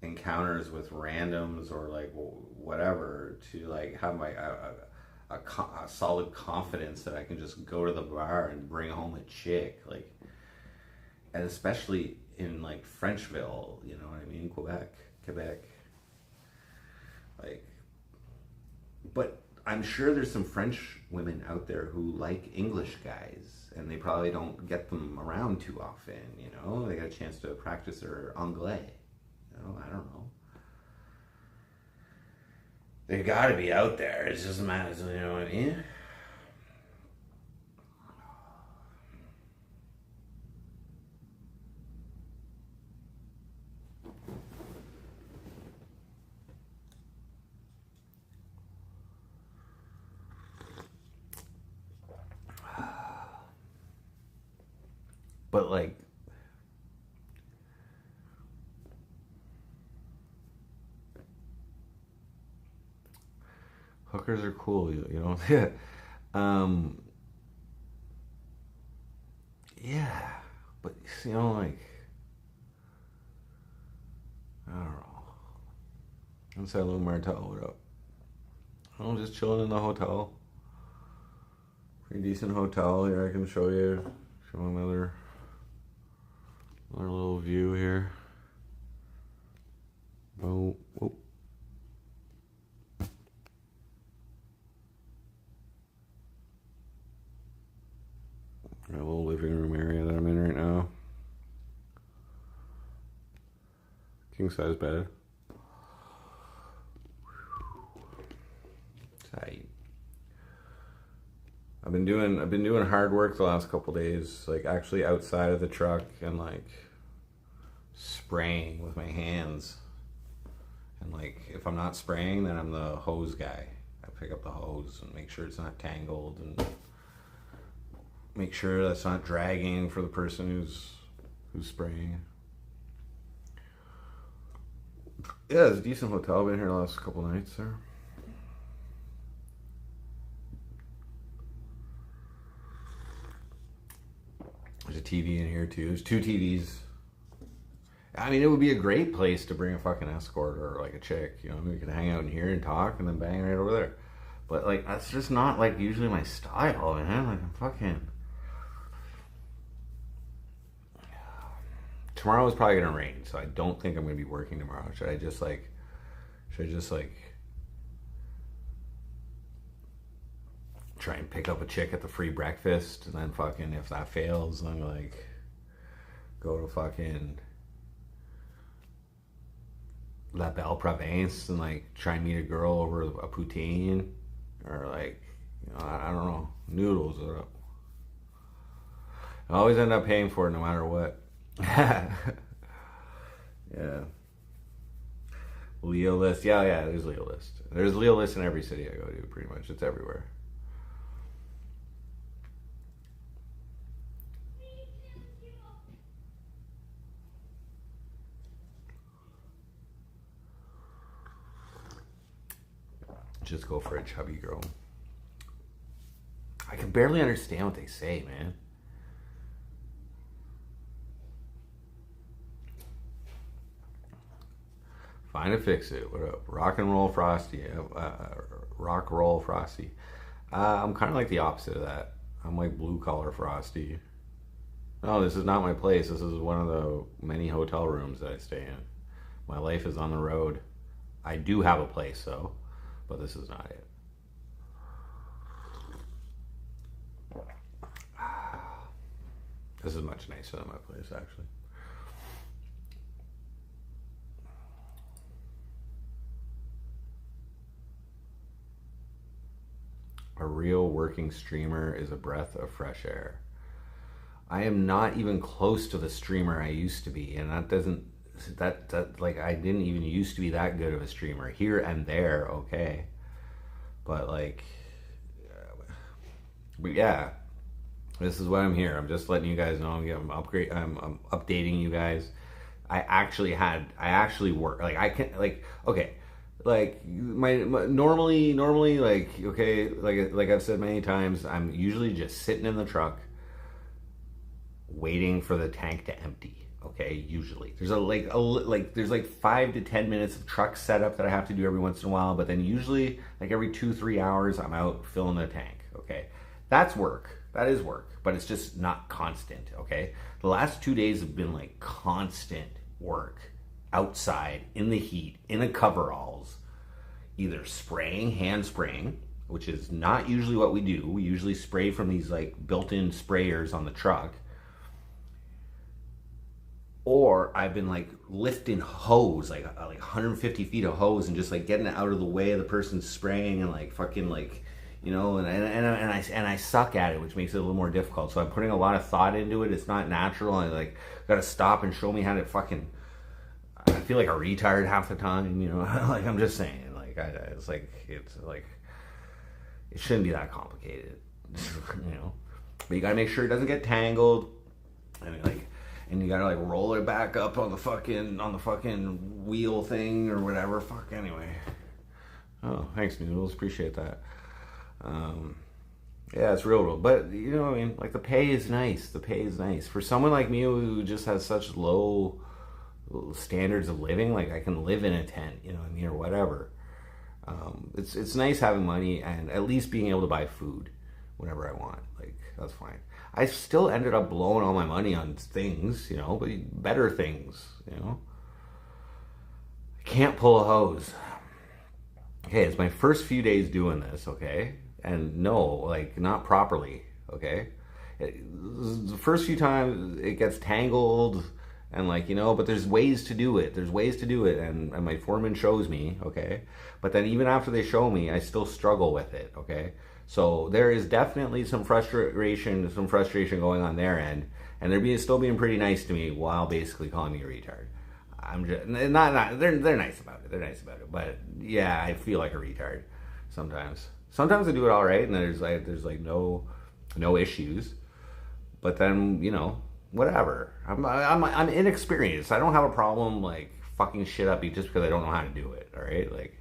encounters with randoms or like whatever to like have my a solid confidence that I can just go to the bar and bring home a chick, like, and especially in like Frenchville, you know what I mean, Quebec, like, but I'm sure there's some French women out there who like English guys, and they probably don't get them around too often, you know? They got a chance to practice their anglais, you know? I don't know. They gotta be out there. It's just a matter, you know what I mean? But like, hookers are cool, you know. Yeah, but you know, like, I don't know. I'm Lou Martel. What up? I'm just chilling in the hotel. Pretty decent hotel here. I can show another little view here. Oh, whoop. A little living room area that I'm in right now. King size bed. Tight. I've been doing hard work the last couple days, like actually outside of the truck and like spraying with my hands. And like if I'm not spraying, then I'm the hose guy. I pick up the hose and make sure it's not tangled and make sure that's not dragging for the person who's spraying. Yeah, it's a decent hotel. I've been here the last couple nights there. There's a TV in here too. There's 2 TVs. I mean, it would be a great place to bring a fucking escort or like a chick. You know, we could hang out in here and talk and then bang right over there. But like, that's just not like usually my style, man. Like, I'm fucking. Tomorrow is probably gonna rain, so I don't think I'm gonna be working tomorrow. Should I just like try and pick up a chick at the free breakfast, and then fucking if that fails, then like go to fucking La Belle Province and like try and meet a girl over a poutine, or like, you know, I don't know, noodles or up. I always end up paying for it no matter what. Yeah. Leo list. Yeah, there's Leo list. There's Leo list in every city I go to, pretty much. It's everywhere. Just go for a chubby girl. I can barely understand what they say, man. Find a fix it. What up? Rock and roll Frosty. Rock roll Frosty. I'm kind of like the opposite of that. I'm like blue collar Frosty. No, this is not my place. This is one of the many hotel rooms that I stay in. My life is on the road. I do have a place though, but this is not it. This is much nicer than my place, actually. A real working streamer is a breath of fresh air. I am not even close to the streamer I used to be, and that like I didn't even used to be that good of a streamer. Here and there, okay, but like, but yeah, this is why I'm here. I'm just letting you guys know. I'm updating you guys. I actually work. Like I can okay. Like my normally like okay, like I've said many times, I'm usually just sitting in the truck waiting for the tank to empty. Okay, usually there's there's like 5 to 10 minutes of truck setup that I have to do every once in a while, but then usually like every 2-3 hours I'm out filling the tank. Okay, that's work. That is work, but it's just not constant. Okay, the last 2 days have been like constant work. Outside, in the heat, in a coveralls, either spraying, hand spraying, which is not usually what we do. We usually spray from these like built-in sprayers on the truck. Or I've been like lifting hose, like 150 feet of hose, and just like getting it out of the way of the person spraying, and like fucking like, you know, and I suck at it, which makes it a little more difficult. So I'm putting a lot of thought into it. It's not natural. I like gotta stop and show me how to fucking. I feel like a retard half the time, you know. Like I'm just saying, like it's like it shouldn't be that complicated, you know. But you gotta make sure it doesn't get tangled, and you gotta like roll it back up on the fucking wheel thing or whatever. Fuck anyway. Oh, thanks, Noodles. Appreciate that. Yeah, it's real, but you know what I mean. Like the pay is nice. The pay is nice for someone like me who just has such low standards of living. Like I can live in a tent, you know what I mean, or whatever. It's nice having money and at least being able to buy food whenever I want. Like that's fine. I still ended up blowing all my money on things, you know, but better things, you know. I can't pull a hose. Okay, it's my first few days doing this, okay, and no, like not properly, okay. the first few times it gets tangled, and like, you know, but there's ways to do it. There's ways to do it, and my foreman shows me, okay? But then even after they show me, I still struggle with it, okay? So there is definitely some frustration going on their end, and they're still being pretty nice to me while basically calling me a retard. I'm just not they're nice about it. They're nice about it, but yeah, I feel like a retard sometimes. Sometimes I do it all right, and there's like no issues. But then, you know, whatever. I'm inexperienced. I don't have a problem like fucking shit up just because I don't know how to do it. All right, like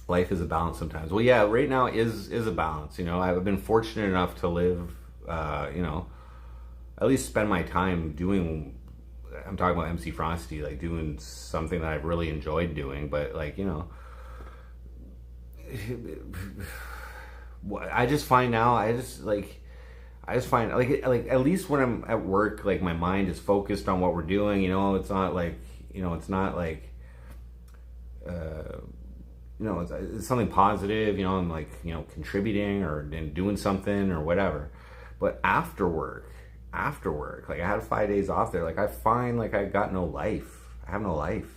life is a balance sometimes. Well, yeah, right now is a balance. You know, I've been fortunate enough to live, you know, at least spend my time doing. I'm talking about MC Frosty, like doing something that I've really enjoyed doing. But like, you know, I just find now, I just find like at least when I'm at work, like my mind is focused on what we're doing. You know, it's not like, you know, it's not like, you know, it's something positive. You know, I'm like, you know, contributing or doing something or whatever. But after work, like I had 5 days off there. Like I find like I got no life. I have no life.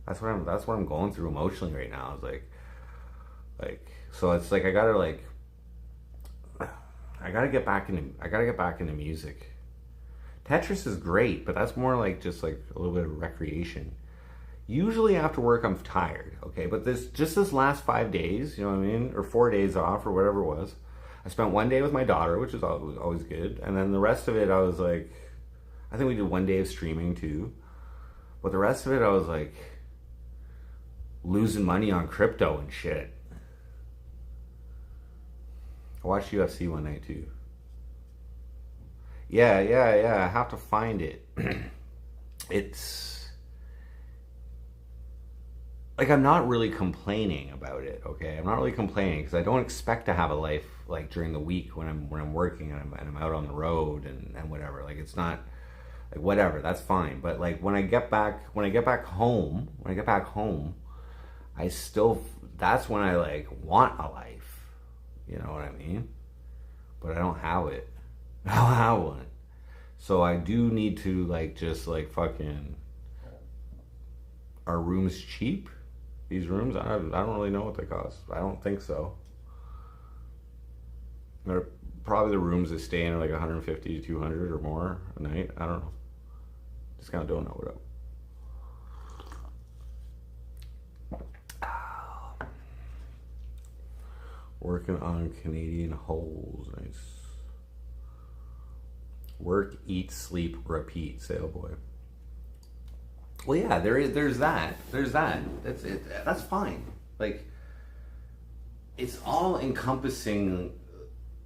That's what I'm going through emotionally right now. It's like so it's like I gotta get back into music. Tetris is great, but that's more like just like a little bit of recreation. Usually after work I'm tired, okay? But this last 5 days, you know what I mean? Or 4 days off or whatever it was. I spent one day with my daughter, which is always good. And then the rest of it I was like, I think we did 1 day of streaming too. But the rest of it I was like losing money on crypto and shit. I watched UFC one night too. Yeah, I have to find it. It's like I'm not really complaining about it, okay? I'm not really complaining because I don't expect to have a life like during the week when I'm working and I'm out on the road and whatever. Like it's not like whatever, that's fine. But like when I get back home, I still, that's when I like want a life. You know what I mean? But I don't have it. I don't have one. So I do need to like just like fucking. Are rooms cheap? These rooms? I don't really know what they cost. I don't think so. They're probably the rooms that stay in are like 150 to 200 or more a night. I don't know. Just kind of don't know what up. Working on Canadian holes. Nice. Work, eat, sleep, repeat. Sail boy. Well, yeah, there's that. That's it. That's fine. Like, it's all encompassing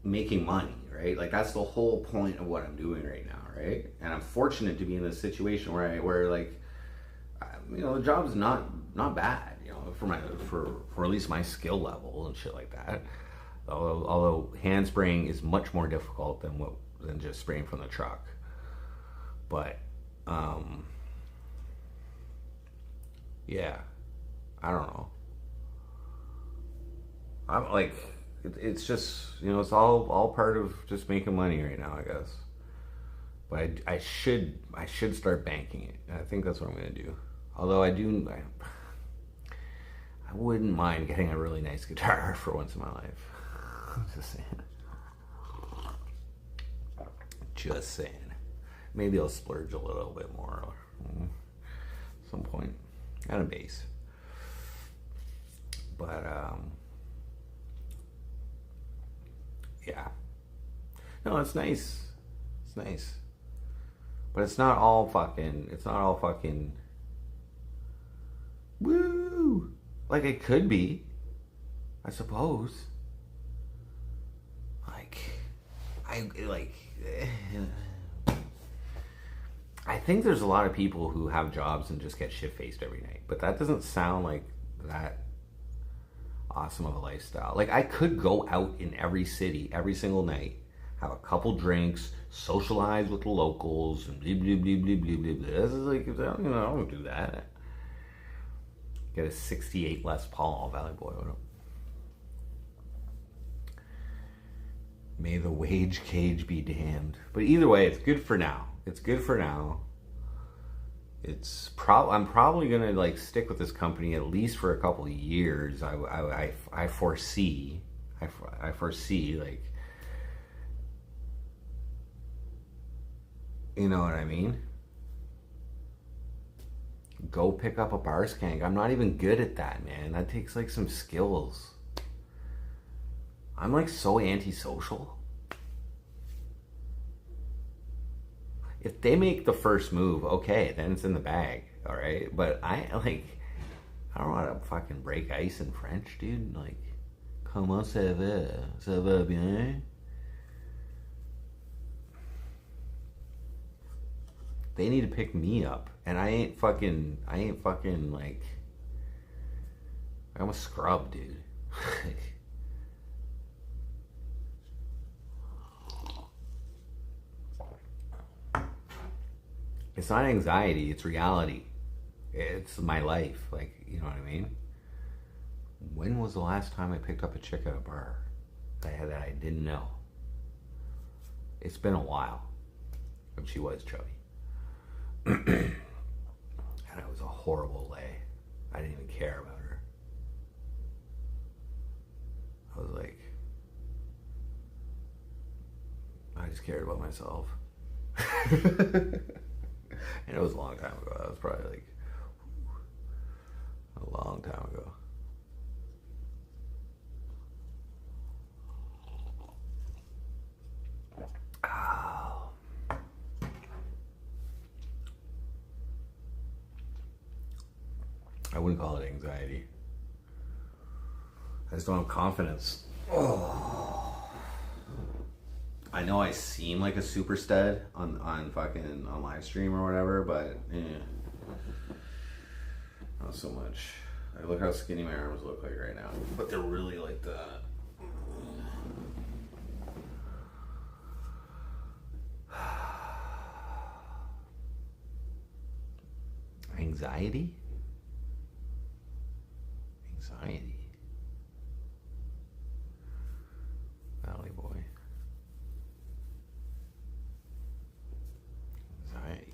making money, right? Like that's the whole point of what I'm doing right now, right? And I'm fortunate to be in this situation where like, you know, the job's not bad, you know, for at least my skill level and shit like that. Although hand spraying is much more difficult than just spraying from the truck. But yeah, I don't know. I'm like, it's just, you know, it's all part of just making money right now, I guess. But I should start banking it. I think that's what I'm gonna do. Although I wouldn't mind getting a really nice guitar for once in my life. Just saying. Just saying. Maybe I'll splurge a little bit more at some point. And a bass. But yeah. No, it's nice. It's nice. But it's not all fucking woo. Like it could be, I suppose. I think there's a lot of people who have jobs and just get shit-faced every night. But that doesn't sound like that awesome of a lifestyle. Like I could go out in every city every single night, have a couple drinks, socialize with the locals, and blah blah blah blah blah blah. This is like, you know, I don't do that. Get a 68 Les Paul, Valley Boy. What up? May the wage cage be damned. But either way, it's good for now. It's good for now. I'm probably gonna like stick with this company at least for a couple of years. I foresee like, you know what I mean? Go pick up a bar skank. I'm not even good at that, man. That takes like some skills. I'm like so antisocial. If they make the first move, okay, then it's in the bag, all right? But I don't want to fucking break ice in French, dude. Like, comment ça va? Ça va bien? They need to pick me up, and I ain't fucking like, I'm a scrub, dude. It's not anxiety, it's reality. It's my life, like, you know what I mean? When was the last time I picked up a chick at a bar that I didn't know? It's been a while. But she was chubby. And it was a horrible lay. I didn't even care about her. I was like, I just cared about myself. And it was a long time ago. That was probably like a long time ago. Oh. I wouldn't call it anxiety. I just don't have confidence. Oh. I know I seem like a super stud on live stream or whatever, but not so much. Like, look how skinny my arms look like right now, but they're really like that. Anxiety? Valley boy. Anxiety.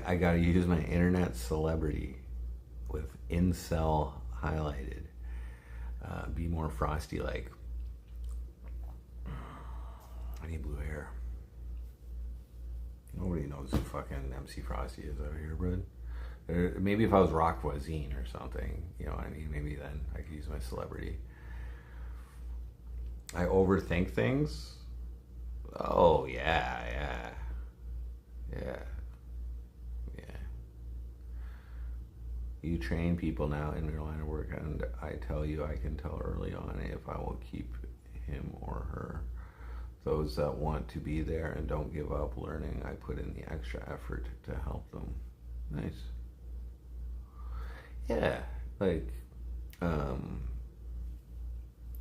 I gotta use my internet celebrity with incel highlighted. Be more Frosty like. I need blue hair. Nobody knows who fucking MC Frosty is out here, bro. Maybe if I was Rock Voisine or something, you know what I mean? Maybe then I could use my celebrity. I overthink things. Oh, yeah. You train people now in your line of work, and I tell you, I can tell early on if I will keep him or her. Those that want to be there and don't give up learning, I put in the extra effort to help them. Nice. Yeah, like,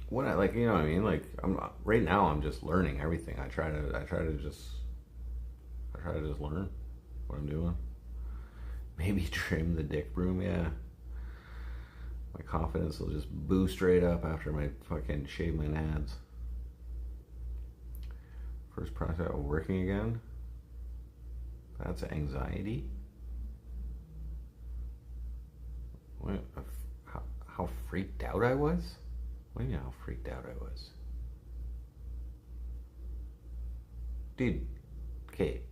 when I, like, you know what I mean? Like, right now I'm just learning everything. I try to just learn what I'm doing. Maybe trim the dick broom, yeah. My confidence will just boost right up after my fucking shave my nads. First process of working again. That's anxiety. What? How freaked out I was? What do you mean how freaked out I was? Dude, okay.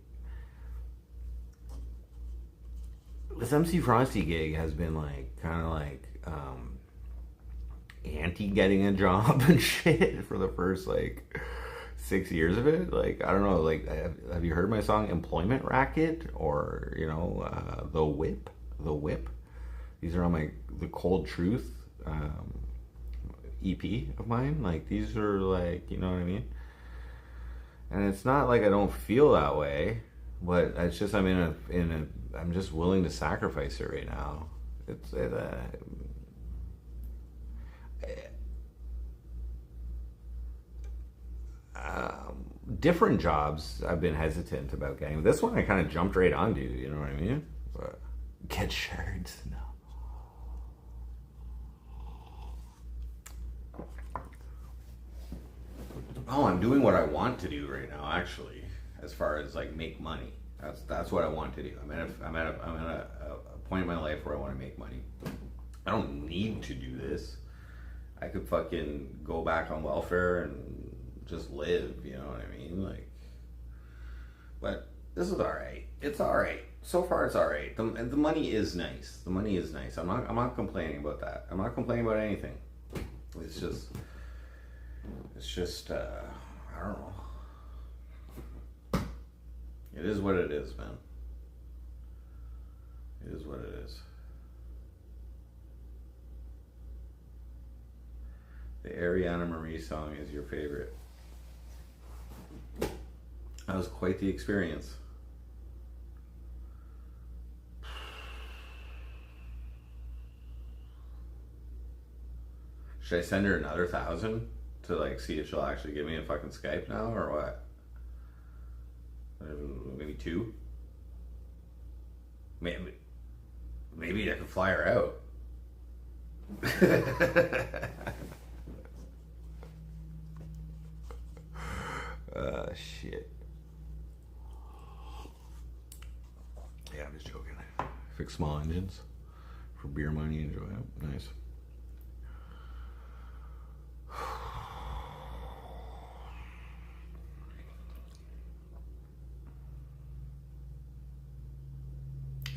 This MC Frosty gig has been like, kind of like, anti getting a job and shit for the first like 6 years of it. Like, I don't know, like, have you heard my song Employment Racket, or, you know, The Whip? These are on the Cold Truth EP of mine. Like, these are like, you know what I mean? And it's not like I don't feel that way, but it's just I'm just willing to sacrifice it right now. different jobs I've been hesitant about getting. This one I kind of jumped right onto, you know what I mean? But get shirts, no. Oh, I'm doing what I want to do right now, actually, as far as like make money. That's what I want to do. I'm at a point in my life where I want to make money. I don't need to do this. I could fucking go back on welfare and just live, you know what I mean? Like, but this is all right. It's all right. So far, it's all right. The money is nice. The money is nice. I'm not complaining about that. I'm not complaining about anything. It's just I don't know. It is what it is, man. It is what it is. The Ariana Marie song is your favorite. That was quite the experience. Should I send her another 1,000 to like see if she'll actually give me a fucking Skype now or what? Maybe 2? Maybe I can fly her out. Shit. Yeah, I'm just joking. Fix small engines for beer money. Enjoy it. Nice.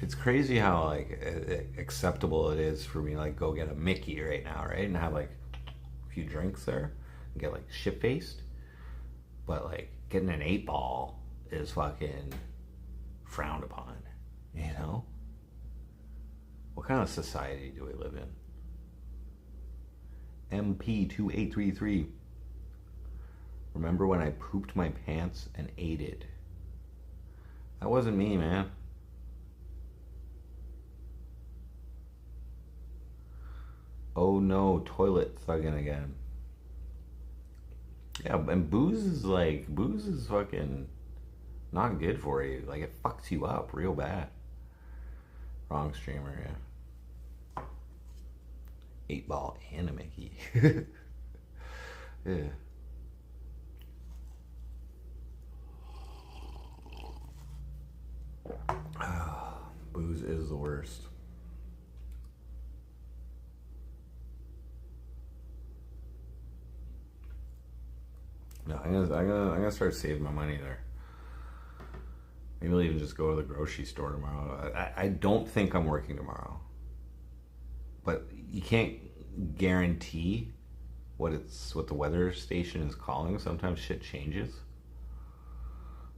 It's crazy how like acceptable it is for me to like go get a Mickey right now, right, and have like a few drinks there and get like shit faced. But like getting an 8-ball is fucking frowned upon, you know? What kind of society do we live in? MP2833. Remember when I pooped my pants and ate it? That wasn't me, man. Oh no, toilet thugging again. Yeah, and booze is fucking not good for you. Like, it fucks you up real bad. Wrong streamer, yeah. 8-ball and a Mickey. Yeah. Booze is the worst. No, I'm gonna start saving my money there. Maybe I'll even just go to the grocery store tomorrow. I don't think I'm working tomorrow, but you can't guarantee what the weather station is calling. Sometimes shit changes.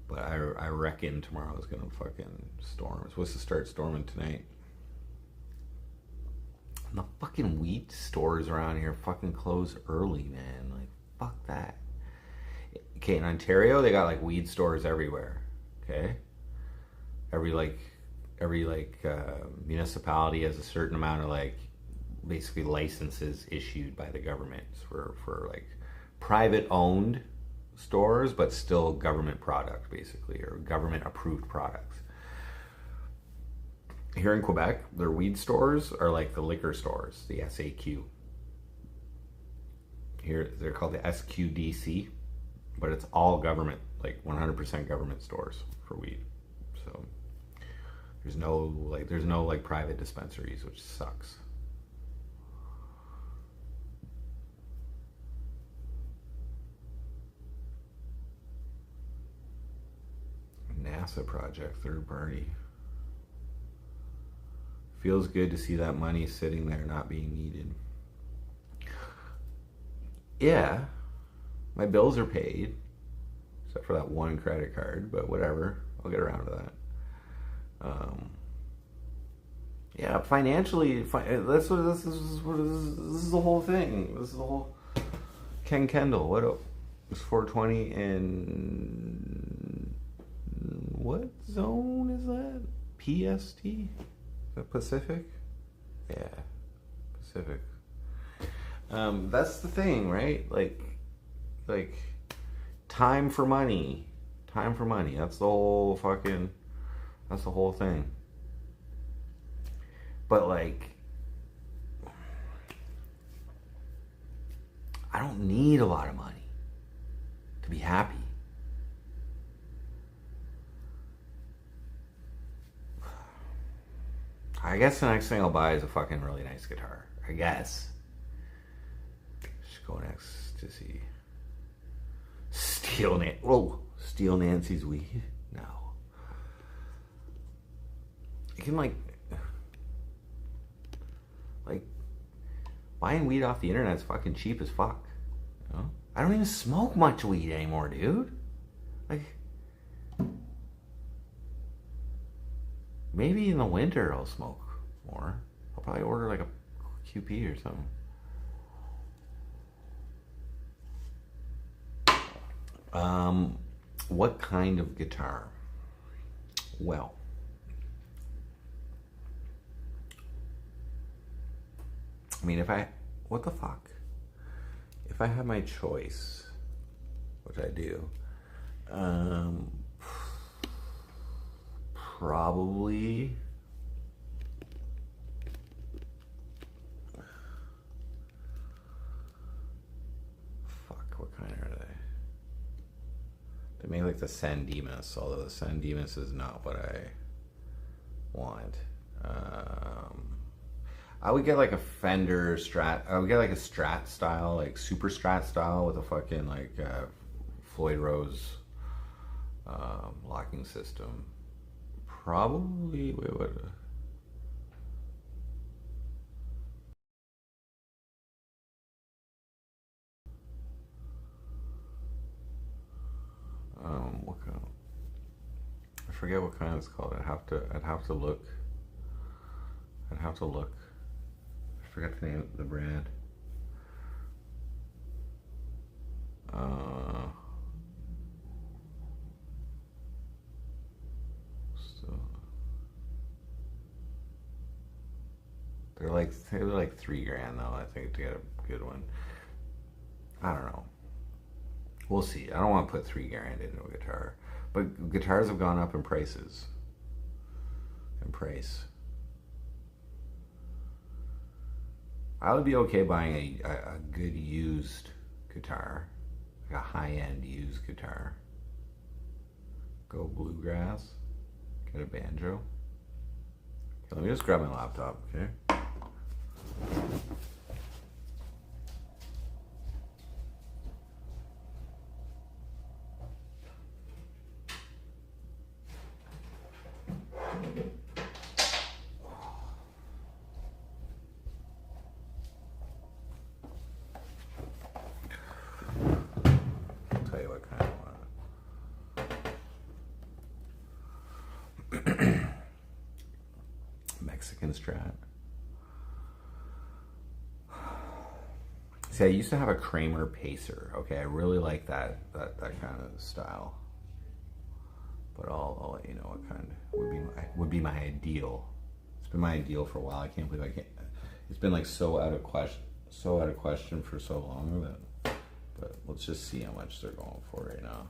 But I reckon tomorrow is gonna fucking storm. It's supposed to start storming tonight. And the fucking weed stores around here fucking close early, man. Like, fuck that. Okay, in Ontario, they got like weed stores everywhere. Okay, every municipality has a certain amount of like basically licenses issued by the government for like private owned stores, but still government product basically, or government approved products. Here in Quebec, their weed stores are like the liquor stores, the SAQ. Here they're called the SQDC. But it's all government, like 100% government stores for weed. So there's no private dispensaries, which sucks. NASA project, third party. Feels good to see that money sitting there not being needed. Yeah. My bills are paid, except for that one credit card, but whatever. I'll get around to that. Yeah, financially, this is the whole thing. This is the whole Ken Kendall. What up? It's 420 in what zone is that? PST? Is that Pacific? Yeah, Pacific. That's the thing, right? Like time for money. Time for money. That's the whole fucking. That's the whole thing. But like, I don't need a lot of money to be happy. I guess the next thing I'll buy is a fucking really nice guitar. I guess. Just go next to see. Steal Nancy's weed? No. You can like buying weed off the internet is fucking cheap as fuck. You know? I don't even smoke much weed anymore, dude. Like, maybe in the winter I'll smoke more. I'll probably order like a QP or something. What kind of guitar? Well, I mean, what the fuck? If I have my choice, which I do, probably what kind are they? They make like the San Dimas, although the San Dimas is not what I want. I would get like a Fender Strat. I would get like a Strat style, like super Strat style with a fucking like Floyd Rose locking system. Probably, wait, what? What kind? I forget what kind it's called. I'd have to look. I'd have to look. I forgot the name of the brand. So they're like $3,000 though. I think to get a good one. I don't know. We'll see. I don't want to put $3,000 into a guitar, but guitars have gone up in prices. In price. I would be okay buying a good used guitar, like a high-end used guitar. Go bluegrass. Get a banjo. Okay, let me just grab my laptop, okay? Mexican Strat. See, I used to have a Kramer Pacer. Okay, I really like that kind of style. But I'll let you know what kind would be my ideal. It's been my ideal for a while. I can't believe I can't. It's been like so out of question for so long that. But let's just see how much they're going for right now.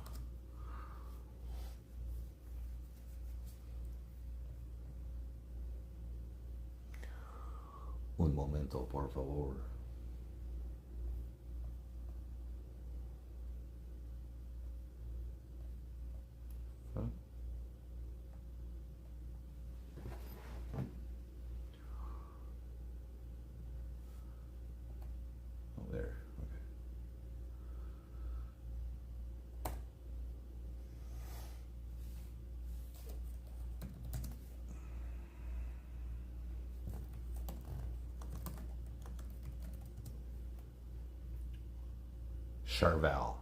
Un momento, por favor. Huh? Oh, there. Okay. Charvel.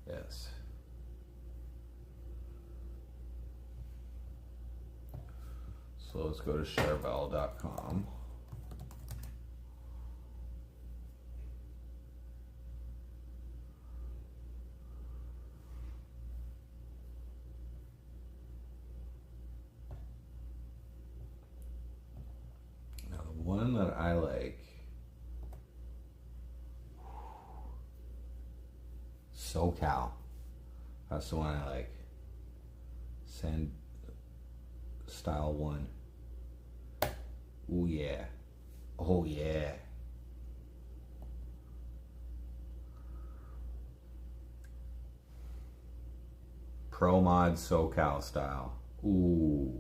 Yes. So let's go to charvel.com. Now the one that I like SoCal. That's the one I like. Sand style one. Ooh yeah. Oh yeah. Pro Mod SoCal style. Ooh.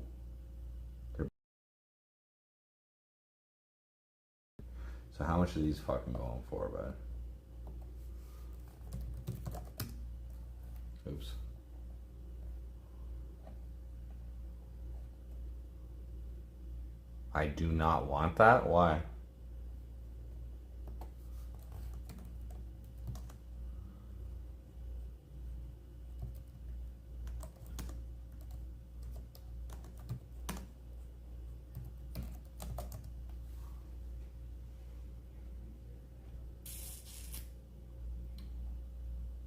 So how much are these fucking going for, bud? Oops. I do not want that. Why?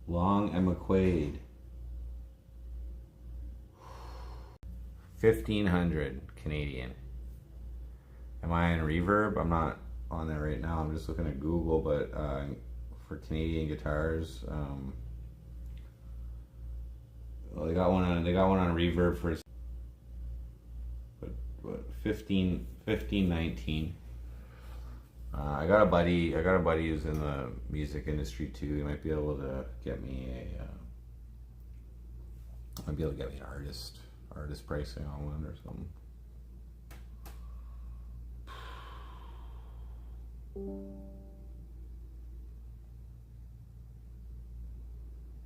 Long and McQuaid. 1,500 Canadian. Am I in reverb? I'm not on there right now. I'm just looking at Google, but for Canadian guitars, well, they got one on reverb for what 1519. I got a buddy who's in the music industry too. He might be able to get me an artist pricing on one or something.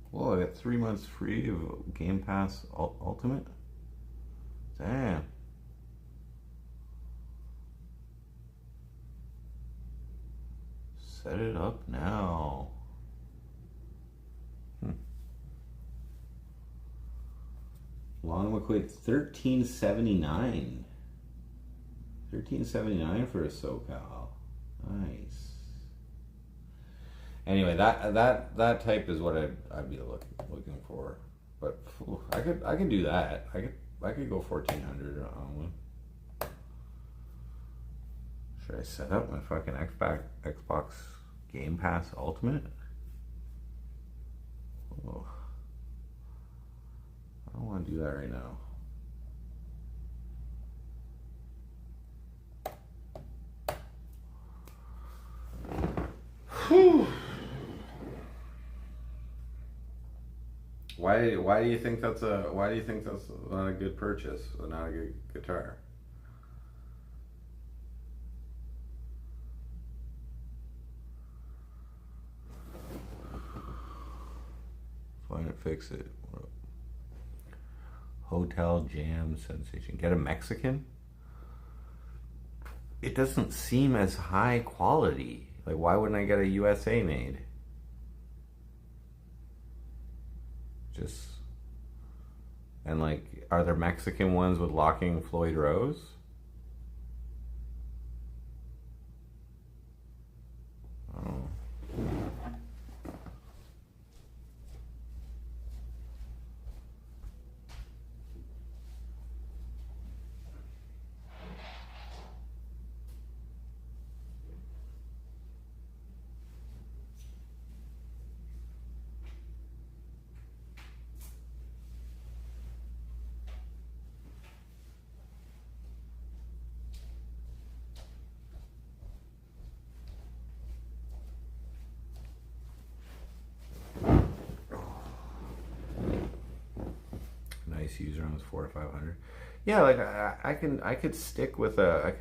Whoa, I got 3 months free of Game Pass Ultimate. Damn. Set it up now. Long McQuaid, $13.79. $13.79 for a SoCal. Nice. Anyway, that type is what I'd be looking for. But I could do that. I could go 1,400 on one. Should I set up my fucking Xbox Game Pass Ultimate? Oh. I don't want to do that right now. Whew. Why do you think that's not a good purchase, or not a good guitar? Find it, fix it. Hotel Jam Sensation. Get a Mexican? It doesn't seem as high quality. Like, why wouldn't I get a USA made? Just, and like, are there Mexican ones with locking Floyd Rose? Oh. User on 400 to 500. Yeah, like I could stick with like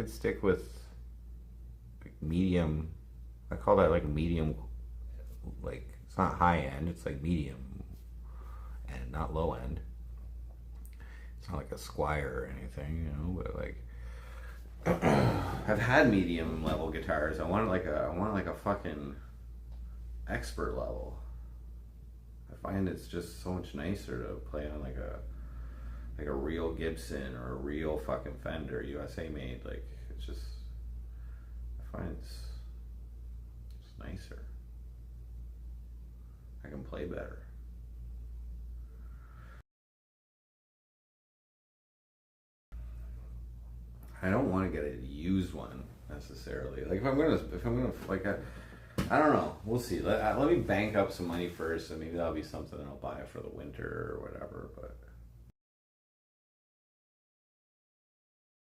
medium. I call that like medium. Like, it's not high end. It's like medium and not low end. It's not like a Squire or anything, you know. But like, I've had medium level guitars. I want like a fucking expert level. I find it's just so much nicer to play on like a real Gibson or a real fucking Fender USA made. Like, it's just, I find it's nicer. I can play better. I don't want to get a used one necessarily. Like, if I'm gonna like I don't know. We'll see. Let me bank up some money first, and maybe that'll be something I'll buy for the winter or whatever. But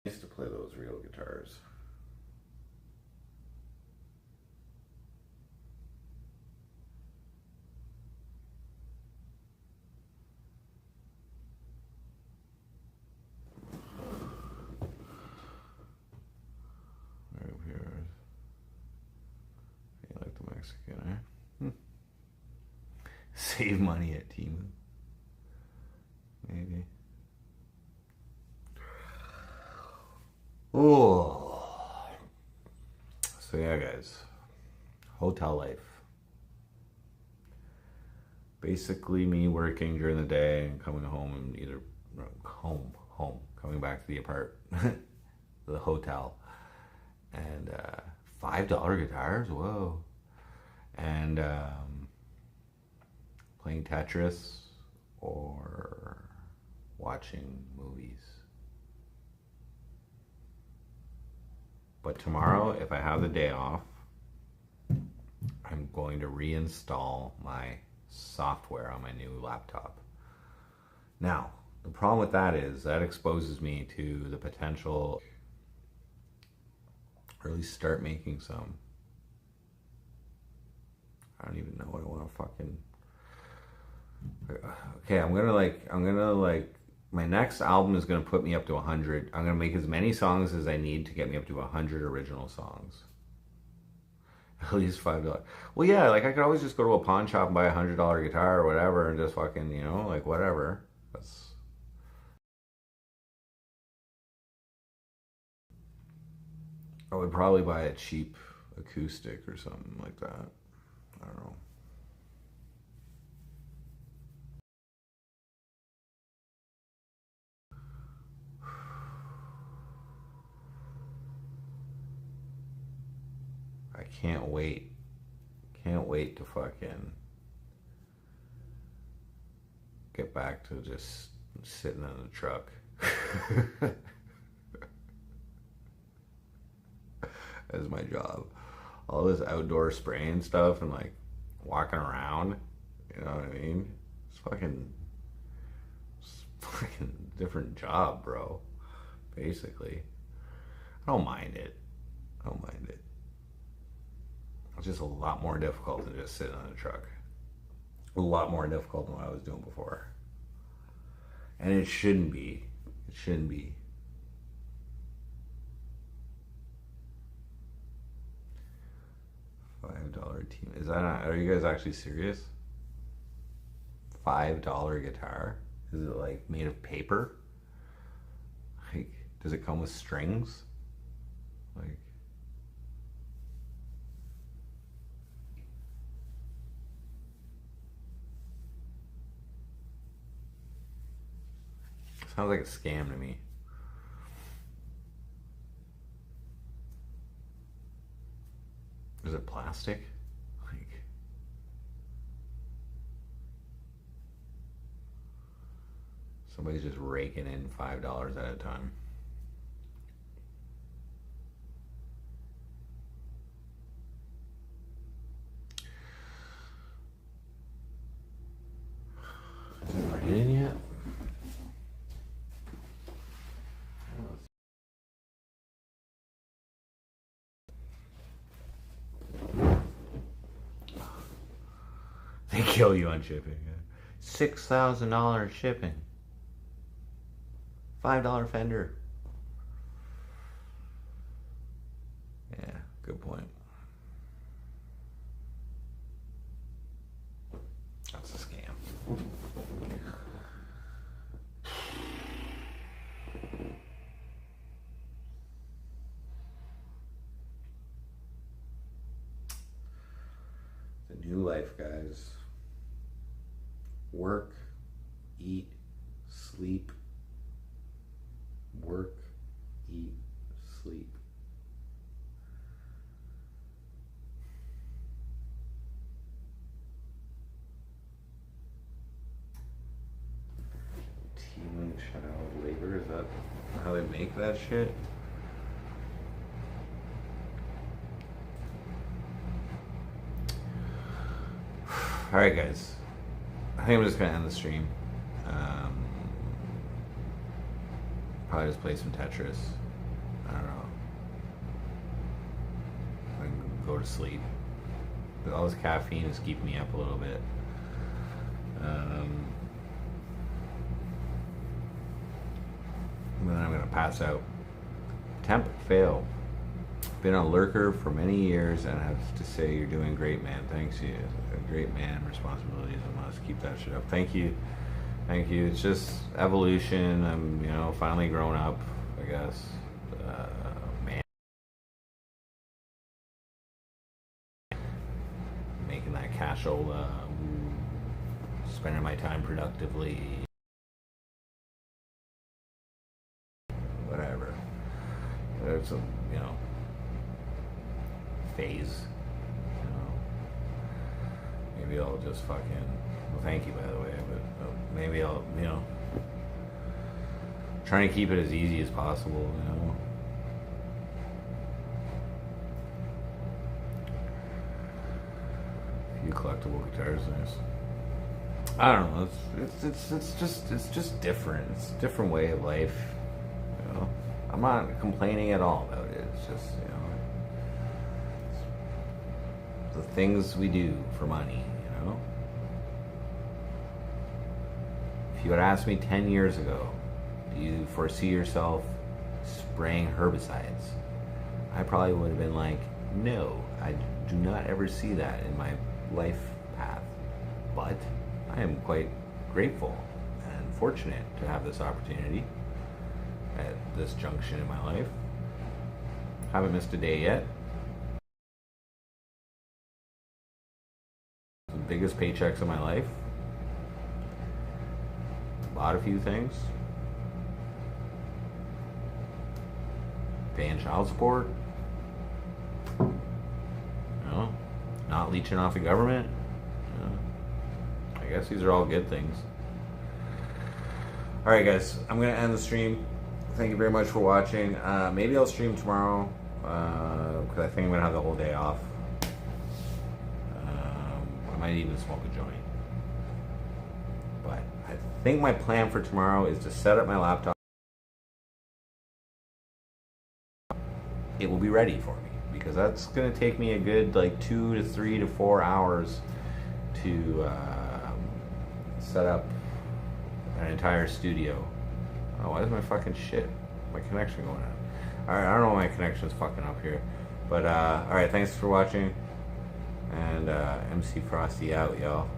I used to play those real guitars. Right up here. You like the Mexican, eh? Save money at Temu. Maybe. Oh. So yeah, guys. Hotel life. Basically me working during the day and coming home and either coming back to the hotel. And $5 guitars, whoa. And playing Tetris or watching movies. But tomorrow, if I have the day off, I'm going to reinstall my software on my new laptop. Now, the problem with that is that exposes me to the potential, or at least start making some. I don't even know what I want to fucking. Okay, I'm gonna my next album is gonna put me up to 100. I'm gonna make as many songs as I need to get me up to 100 original songs. At least $5. Well, yeah, like I could always just go to a pawn shop and buy $100 guitar or whatever, and just fucking, you know, like whatever. I would probably buy a cheap acoustic or something like that. I don't know. I can't wait. Can't wait to fucking get back to just sitting in the truck. As my job. All this outdoor spraying stuff and like walking around, you know what I mean? It's fucking different job, bro. Basically. I don't mind it. It's just a lot more difficult than just sitting on a truck. A lot more difficult than what I was doing before. And it shouldn't be. It shouldn't be. $5 team. Is that not, are you guys actually serious? $5 guitar? Is it like made of paper? Like, does it come with strings? Like, sounds like a scam to me. Is it plastic? Like, somebody's just raking in $5 at a time. Is it raining yet? They kill you on shipping. $6,000 shipping. $5 Fender. Yeah, good point. That's a scam. The new life, guys. Work, eat, sleep. Work, eat, sleep. Teaming child labor, is that how they make that shit? Alright, guys. I think I'm just gonna end the stream. Probably just play some Tetris. I don't know. And go to sleep. But all this caffeine is keeping me up a little bit. And then I'm gonna pass out. Temp fail. Been a lurker for many years, and I have to say you're doing great, man. Thanks, you. A great man. Responsibilities I must keep that shit up. Thank you. Thank you. It's just evolution. I'm, finally grown up, I guess. Man. Making that cashola. Spending my time productively. Whatever. There's a, phase. Maybe I'll just fucking. Well, thank you, by the way, but maybe I'll, trying to keep it as easy as possible, A few collectible guitars, nice. I don't know. It's just different. It's a different way of life. I'm not complaining at all about it. It's just the things we do for money. If you had asked me 10 years ago, do you foresee yourself spraying herbicides? I probably would have been like, no, I do not ever see that in my life path. But I am quite grateful and fortunate to have this opportunity at this junction in my life. Haven't missed a day yet. The biggest paychecks of my life. Bought a few things. Paying child support. Not leeching off the government. I guess these are all good things. Alright, guys, I'm going to end the stream. Thank you very much for watching. Maybe I'll stream tomorrow, because I think I'm going to have the whole day off. I might even smoke a joint. But I think my plan for tomorrow is to set up my laptop. It will be ready for me, because that's going to take me a good 2 to 3 to 4 hours to set up an entire studio. Oh, why is my fucking my connection going on? Alright, I don't know why my connection's fucking up here. But, alright, thanks for watching. And, MC Frosty out, y'all.